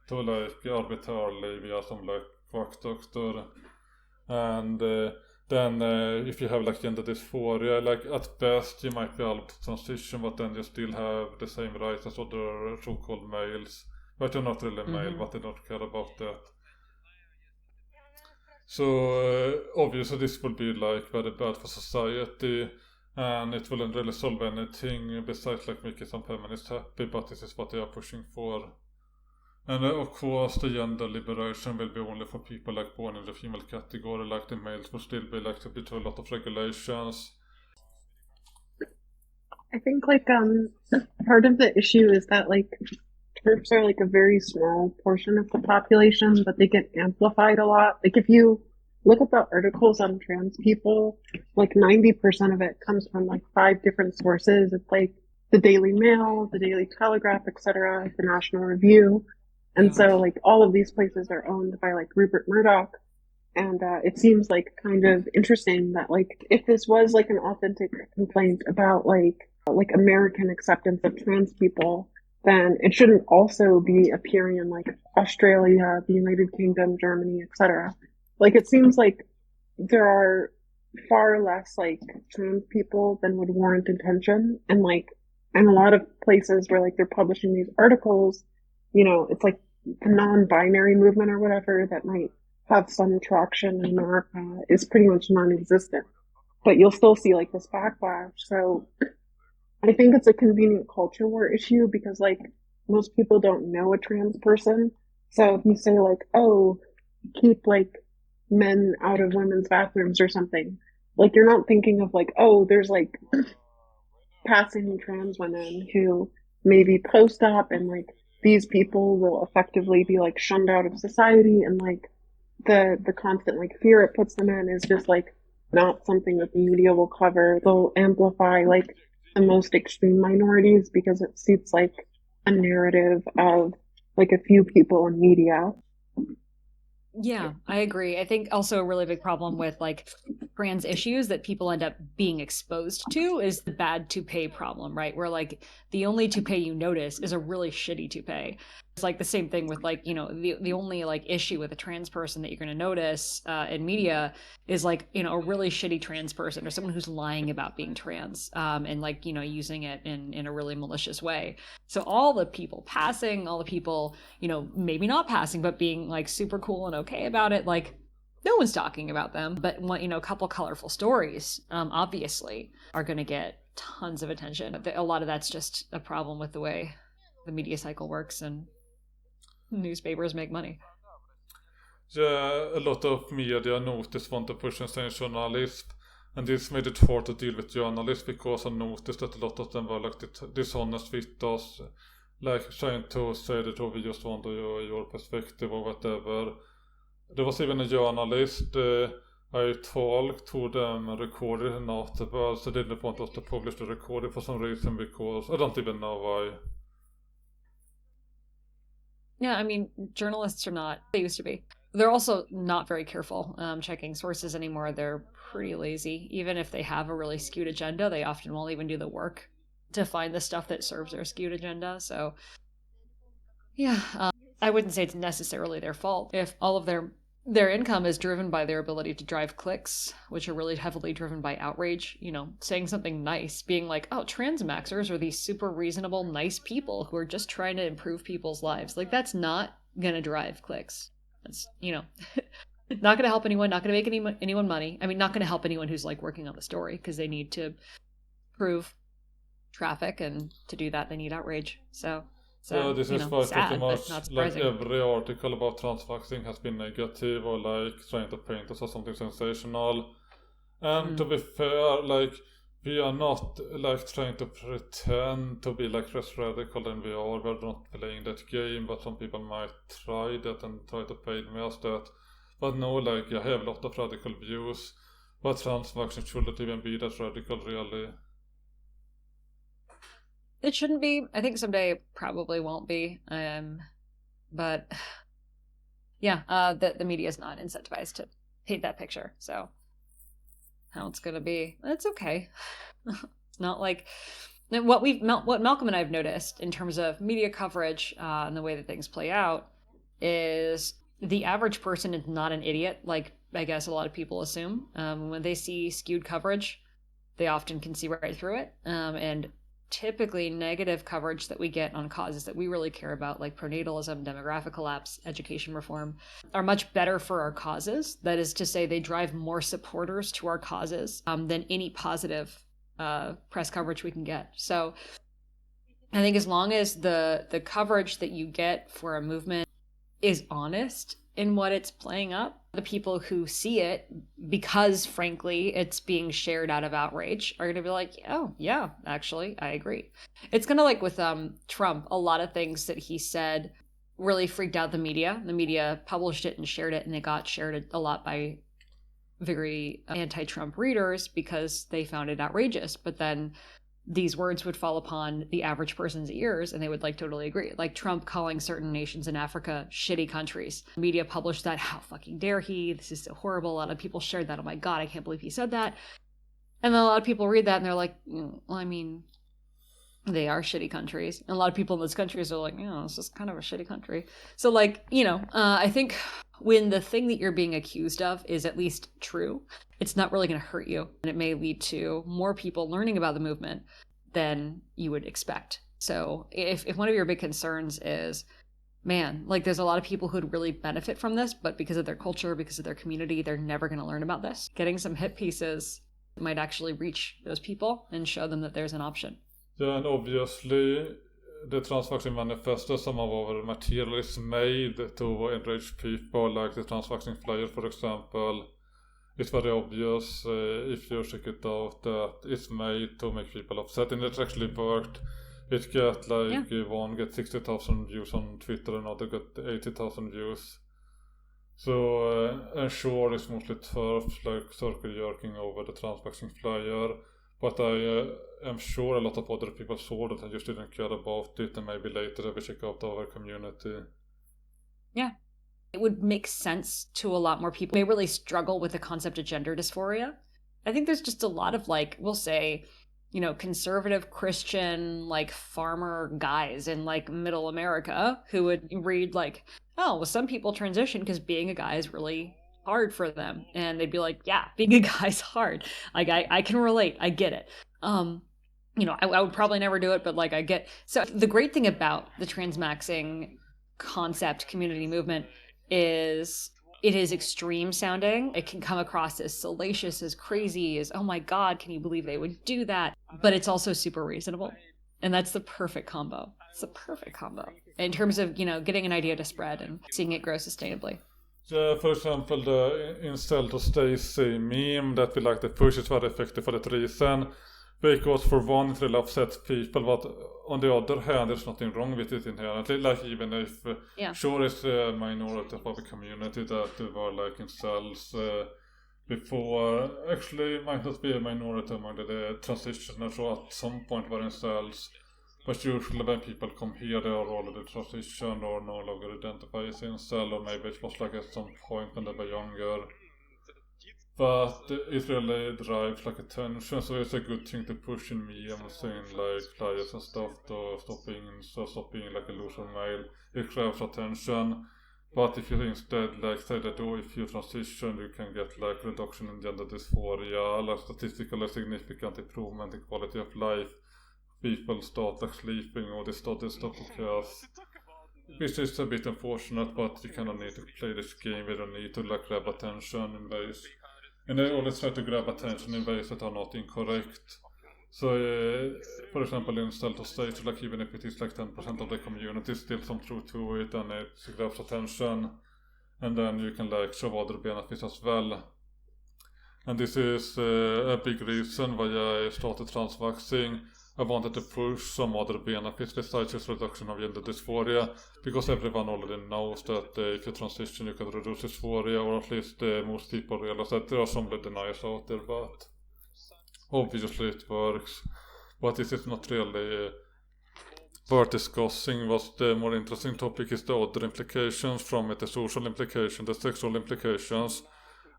to like arbitrarily via some like quack doctor. And the then if you have like gender dysphoria, like at best you might be able to transition, but then you still have the same rights as other so-called males. But you're not really male, but they don't care about that. So obviously this will be like very bad for society, and it wouldn't really solve anything besides like making some feminists happy, but this is what they are pushing for. And of course the gender liberation will be only for people like born in the female category, like the males will still be like subject to a lot of regulations. I think like part of the issue is that like TERFs are like a very small portion of the population, but they get amplified a lot. Like if you look at the articles on trans people, like 90% of it comes from like 5 different sources. It's like the Daily Mail, the Daily Telegraph, etc., the National Review. And so like all of these places are owned by like Rupert Murdoch. And it seems like kind of interesting that like if this was like an authentic complaint about like American acceptance of trans people, then it shouldn't also be appearing in like Australia, the United Kingdom, Germany, etc. Like it seems like there are far less like trans people than would warrant attention, and like in a lot of places where like they're publishing these articles, you know, it's like the non-binary movement or whatever that might have some traction in America is pretty much non-existent. But you'll still see like this backlash. So I think it's a convenient culture war issue because like most people don't know a trans person. So if you say like, oh, keep like men out of women's bathrooms or something, like you're not thinking of like, oh, there's like passing trans women who maybe post-op, and like these people will effectively be like shunned out of society, and like the constant like fear it puts them in is just like not something that the media will cover. They'll amplify like the most extreme minorities because it suits like a narrative of like a few people in media. Yeah, I agree. I think also a really big problem with like trans issues that people end up being exposed to is the bad toupee problem, right? Where like the only toupee you notice is a really shitty toupee. It's like the same thing with like, you know, the only like issue with a trans person that you're going to notice in media is like, you know, a really shitty trans person or someone who's lying about being trans and like, you know, using it in a really malicious way. So all the people passing, all the people, you know, maybe not passing, but being like super cool and okay about it, like no one's talking about them. But you know, a couple colorful stories obviously are going to get tons of attention. A lot of that's just a problem with the way the media cycle works and newspapers make money. Yeah, a lot of media noticed want to push sensationalism, and this made it hard to deal with journalists because I noticed that a lot of them were like dishonest with us, like trying to say that we just want your perspective or whatever. There was even a journalist I talked to them and recorded an article, so they didn't want us to publish the recording for some reason because I don't even know why. Yeah, I mean, journalists are not, they used to be. They're also not very careful checking sources anymore. They're pretty lazy. Even if they have a really skewed agenda, they often won't even do the work to find the stuff that serves their skewed agenda. So, yeah, I wouldn't say it's necessarily their fault. If all of their income is driven by their ability to drive clicks, which are really heavily driven by outrage, you know, saying something nice, being like, oh, transmaxers are these super reasonable, nice people who are just trying to improve people's lives. Like, that's not gonna drive clicks. That's, you know, not gonna help anyone, not gonna make anyone money. I mean, not gonna help anyone who's like working on the story because they need to prove traffic, and to do that they need outrage. So this is why pretty much like every article about transmaxxing has been negative or like trying to paint us as something sensational. And to be fair, like we are not like trying to pretend to be like less radical than we are. We're not playing that game, but some people might try that and try to paint me as that. But no, like I have a lot of radical views, but transmaxxing shouldn't even be that radical really. It shouldn't be. I think someday it probably won't be. But yeah, the media is not incentivized to paint that picture. So how it's gonna be, it's okay. It's not like what Malcolm and I have noticed in terms of media coverage and the way that things play out is the average person is not an idiot. Like I guess a lot of people assume. When they see skewed coverage, they often can see right through it. And typically negative coverage that we get on causes that we really care about, like pronatalism, demographic collapse, education reform, are much better for our causes. That is to say, they drive more supporters to our causes than any positive press coverage we can get. So I think as long as the coverage that you get for a movement is honest in what it's playing up, the people who see it, because frankly it's being shared out of outrage, are going to be like, oh yeah, actually I agree. It's kind of like with Trump. A lot of things that he said really freaked out the media. The media published it and shared it, and it got shared a lot by very anti-Trump readers because they found it outrageous. But then these words would fall upon the average person's ears and they would like totally agree. Like Trump calling certain nations in Africa shitty countries. Media published that. How fucking dare he? This is so horrible. A lot of people shared that. Oh my God, I can't believe he said that. And then a lot of people read that and they're like, well, I mean, they are shitty countries. And a lot of people in those countries are like, it's just kind of a shitty country. So like, I think when the thing that you're being accused of is at least true, it's not really going to hurt you. And it may lead to more people learning about the movement than you would expect. So if one of your big concerns is, man, like there's a lot of people who'd really benefit from this, but because of their culture, because of their community, they're never going to learn about this. Getting some hit pieces might actually reach those people and show them that there's an option. Yeah, and obviously the Transmaxxing manifesto, some of our material is made to enrage people, like the Transmaxxing flyer, for example. It's very obvious if you check it out that it's made to make people upset, and it's actually worked. It get one get 60,000 views on Twitter, another get 80,000 views. So and sure, it's mostly turfs like circle jerking over the Transmaxxing flyer. But I am sure a lot of other people saw that and just didn't care about it, and maybe later they will check out our community. Yeah. It would make sense to a lot more people. They really struggle with the concept of gender dysphoria. I think there's just a lot of we'll say, conservative Christian, farmer guys in middle America who would read some people transition because being a guy is really hard for them, and they'd be like, yeah, being a guy's hard. I can relate. I get it. I would probably never do it, but I get. So the great thing about the transmaxing concept community movement is it is extreme sounding. It can come across as salacious, as crazy, as, oh my God, can you believe they would do that? But it's also super reasonable. And that's the perfect combo. It's the perfect combo in terms of, getting an idea to spread and seeing it grow sustainably. Yeah, for example, the incel to Stacy meme that we like to push is very effective for that reason. Because for one, it really upsets people, but on the other hand, there's nothing wrong with it inherently. Even if, sure, it's a minority of our community that were incels before. Actually, it might not be a minority among the transitioners, or at some point were incels. But usually when people come here, they are already transitioned or no longer identify as incel, or maybe it was at some point when they were younger. But it really drives attention, so it's a good thing to push in memes and flyers and stuff to stop being a loser male. It grabs attention. But if you instead say that if you transition you can get reduction in gender dysphoria, statistically significant improvement in quality of life, people start sleeping, or the studies stop occurs. Which is a bit unfortunate, but you kind of need to play this game. We don't need to grab attention in ways. And they always try to grab attention in ways that are not incorrect. So, for example, in Stealth to Stage, even if it is 10% of the community, still some truth to it, and it grabs attention. And then you can show other benefits as well. And this is a big reason why I started Transmaxxing. I wanted to push some other benefits besides just reduction of gender dysphoria, because everyone already knows that if you transition you can reduce dysphoria, or at least most people realize that. There are some deniers out there, but obviously it works. But this is not really worth discussing. What's the more interesting topic is the other implications from it, the social implications, the sexual implications.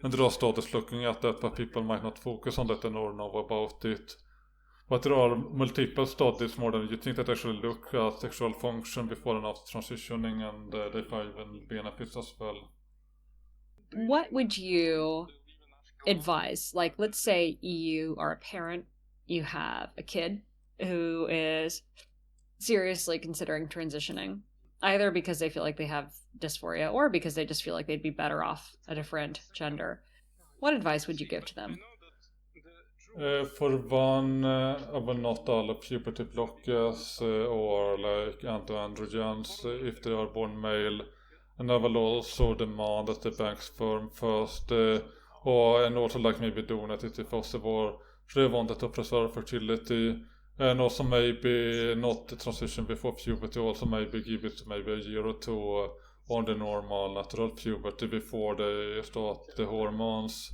And there are studies looking at that, but people might not focus on that and or know about it. But there are multiple studies, more than you think, that actually look at sexual function before and after transitioning, and they find benefits as well. what would you advise? Like, let's say you are a parent, you have a kid who is seriously considering transitioning, either because they feel like they have dysphoria or because they just feel like they'd be better off a different gender. What advice would you give to them? For one, I will not all puberty blockers or like anti-androgens if they are born male. And I will also demand that the banks firm first, and also like maybe donate it if possible. They wanted to preserve fertility, and also maybe not the transition before puberty, also maybe give it maybe a year or two on the normal natural puberty before they start the hormones.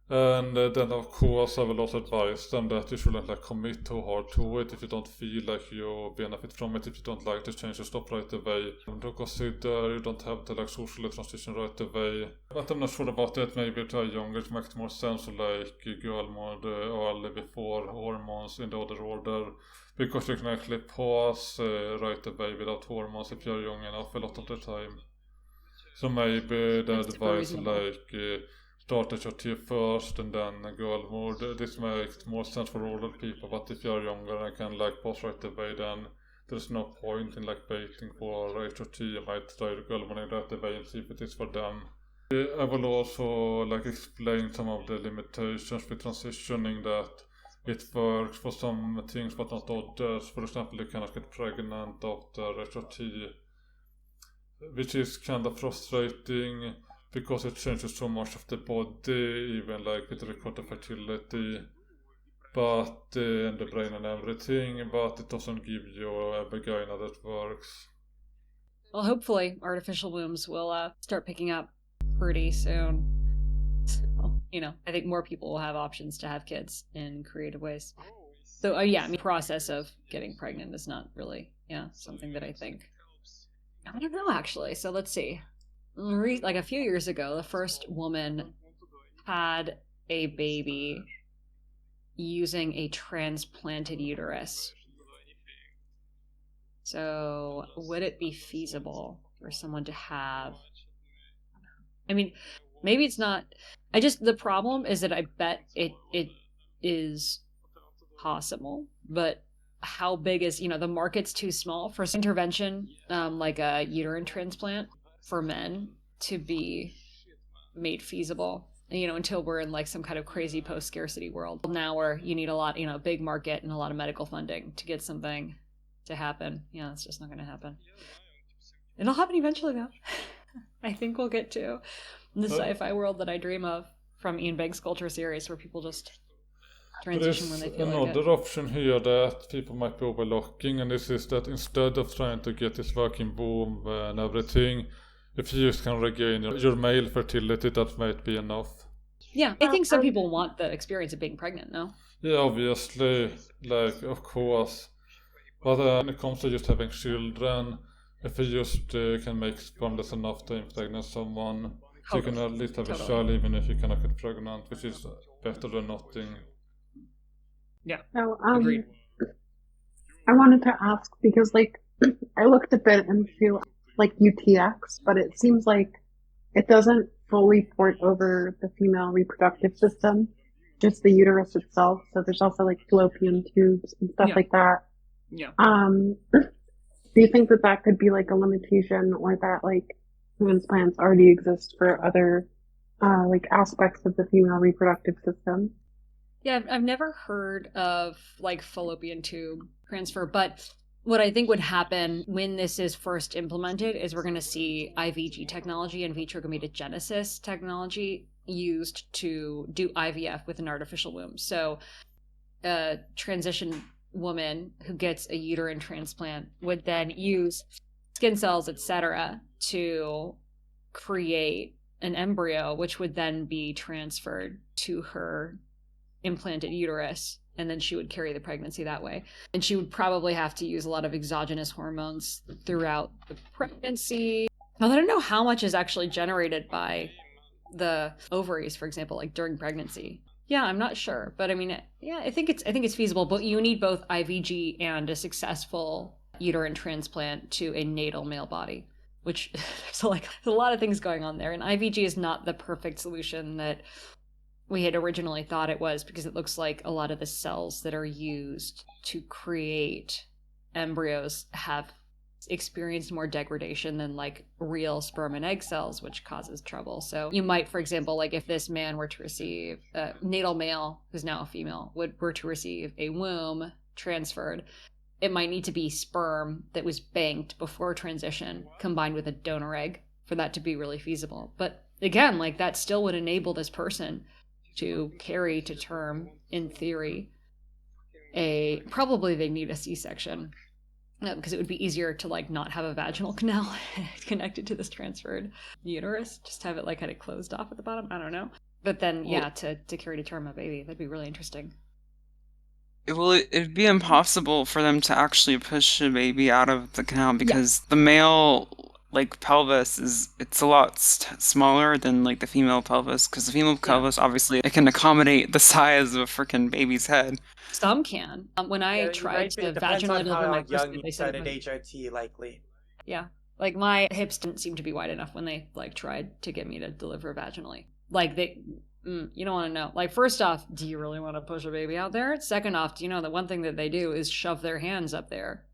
And then of course I will also advise them that you shouldn't like commit too hard to it if you don't feel like you benefit from it. If you don't like the change, you stop right away. Don't consider, you don't have to like socially transition right away. But I'm not sure about that. Maybe to a younger it makes more sense to like girl mode early before hormones in the other order. Because you can actually pause right away without hormones if you're young enough a lot of the time. So maybe the That's super advice reasonable. like start at your tier first and then girl mode. This makes more sense for older people, but if you're younger and can like pause right away, then there's no point in like waiting for HRT. You might try the girl mode right away and see if it is for them. I will also like explain some of the limitations with transitioning, that it works for some things but not others. For example, you cannot get pregnant after HRT, which is kind of frustrating because it changes so much of the body, even like with regard to fertility, but and the brain and everything, but it doesn't give you a vagina that works. Well, hopefully artificial wombs will start picking up pretty soon. So, I think more people will have options to have kids in creative ways. So, yeah, I mean, the process of getting pregnant is not really, something that I think. I don't know, actually. So let's see. Like a few years ago, the first woman had a baby using a transplanted uterus. So would it be feasible for someone to have? I mean, maybe it's not. The problem is that I bet it is possible, but how big is, the market's too small for intervention, like a uterine transplant for men to be made feasible, until we're in like some kind of crazy post-scarcity world now where you need a lot, big market and a lot of medical funding to get something to happen. It's just not going to happen. It'll happen eventually though. I think we'll get to the sci-fi world that I dream of from Ian Bank's Culture series, where people just transition when they feel like it. Another option here that people might be overlooking, and this is that instead of trying to get this working boom and everything, if you just can regain your male fertility, that might be enough. Yeah, I think some people want the experience of being pregnant, no? Yeah, obviously, like, of course. But when it comes to just having children, if you just can make sperm that's enough to impregnate someone, so you can at least have a child even if you cannot get pregnant, which is better than nothing. Yeah, So, agreed. I wanted to ask because, like, I looked a bit into like UTX, but it seems like it doesn't fully port over the female reproductive system, just the uterus itself. So there's also like fallopian tubes and stuff like that. Yeah. Do you think that that could be like a limitation, or that like transplants already exist for other like aspects of the female reproductive system? Yeah, I've never heard of like fallopian tube transfer, but what I think would happen when this is first implemented is we're going to see IVG technology and vitro gametogenesis technology used to do IVF with an artificial womb. So a transition woman who gets a uterine transplant would then use skin cells, etc., to create an embryo, which would then be transferred to her implanted uterus, and then she would carry the pregnancy that way. And she would probably have to use a lot of exogenous hormones throughout the pregnancy. Now, I don't know how much is actually generated by the ovaries, for example, like during pregnancy. Yeah, I'm not sure, but I mean, I think it's feasible, but you need both IVG and a successful uterine transplant to a natal male body. which there's a lot of things going on there. And IVG is not the perfect solution that we had originally thought it was, because it looks like a lot of the cells that are used to create embryos have experienced more degradation than like real sperm and egg cells, which causes trouble. So you might, for example, like if this man were to receive a natal male who's now a female were to receive a womb transferred, it might need to be sperm that was banked before transition combined with a donor egg for that to be really feasible. But again, like that still would enable this person to carry to term, in theory, probably they need a C-section. Because it would be easier to like not have a vaginal canal connected to this transferred uterus, just have it like kind of closed off at the bottom. I don't know. But then, yeah, to carry to term a baby, that'd be really interesting. It'd be impossible for them to actually push a baby out of the canal because the male like pelvis it's a lot smaller than like the female pelvis, because the female pelvis obviously it can accommodate the size of a freaking baby's head. Some can. When I tried to vaginally deliver my first kid, they said started HRT likely. Yeah, like my hips didn't seem to be wide enough when they like tried to get me to deliver vaginally. Like you don't want to know. Like, first off, do you really want to push a baby out there? Second off, do you know that one thing that they do is shove their hands up there?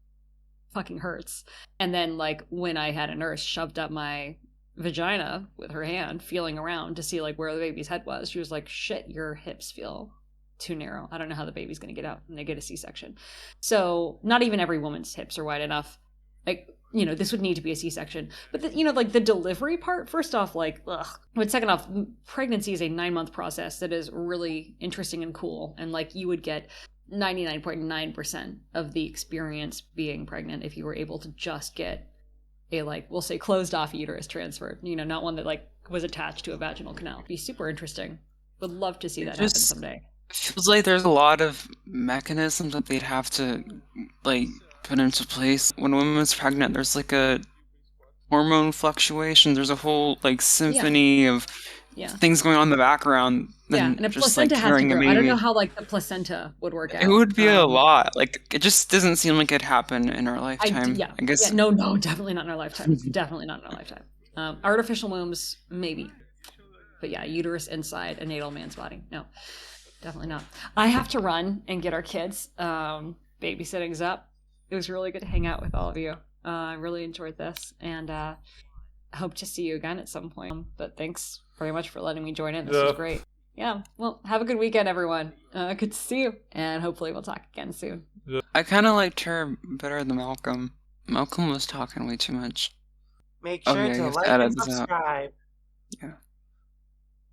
Fucking hurts. And then like when I had a nurse shoved up my vagina with her hand, feeling around to see like where the baby's head was, she was like, shit, your hips feel too narrow. I don't know how the baby's going to get out when they get a C-section. So not even every woman's hips are wide enough. Like, you know, this would need to be a C-section. But, like the delivery part, first off, like, ugh. But second off, pregnancy is a 9-month process that is really interesting and cool. And like you would get 99.9% of the experience being pregnant if you were able to just get a, like, we'll say closed off uterus transferred, you know, not one that like was attached to a vaginal canal. It'd be super interesting. Would love to see that happen someday. Feels like there's a lot of mechanisms that they'd have to like put into place. When a woman's pregnant, there's like a hormone fluctuation. There's a whole like symphony of things going on in the background. And a just, placenta like, has to carrying a grow. I don't baby. know how like the placenta would work out. It would be a lot. Like, it just doesn't seem like it'd happen in our lifetime. I guess. Yeah, no, definitely not in our lifetime. Definitely not in our lifetime. Artificial wombs, maybe. But yeah, uterus inside a natal man's body. No, definitely not. I have to run and get our kids. Babysitting's up. It was really good to hang out with all of you. I really enjoyed this, and hope to see you again at some point. But thanks very much for letting me join in. This was great. Yeah, well, have a good weekend, everyone. Good to see you, and hopefully we'll talk again soon. Yeah. I kind of liked her better than Malcolm. Malcolm was talking way too much. Make sure to like and subscribe. Yeah.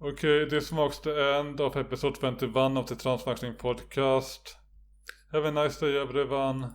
Okay, this marks the end of episode 21 of the Transmaxxing podcast. Have a nice day, everyone.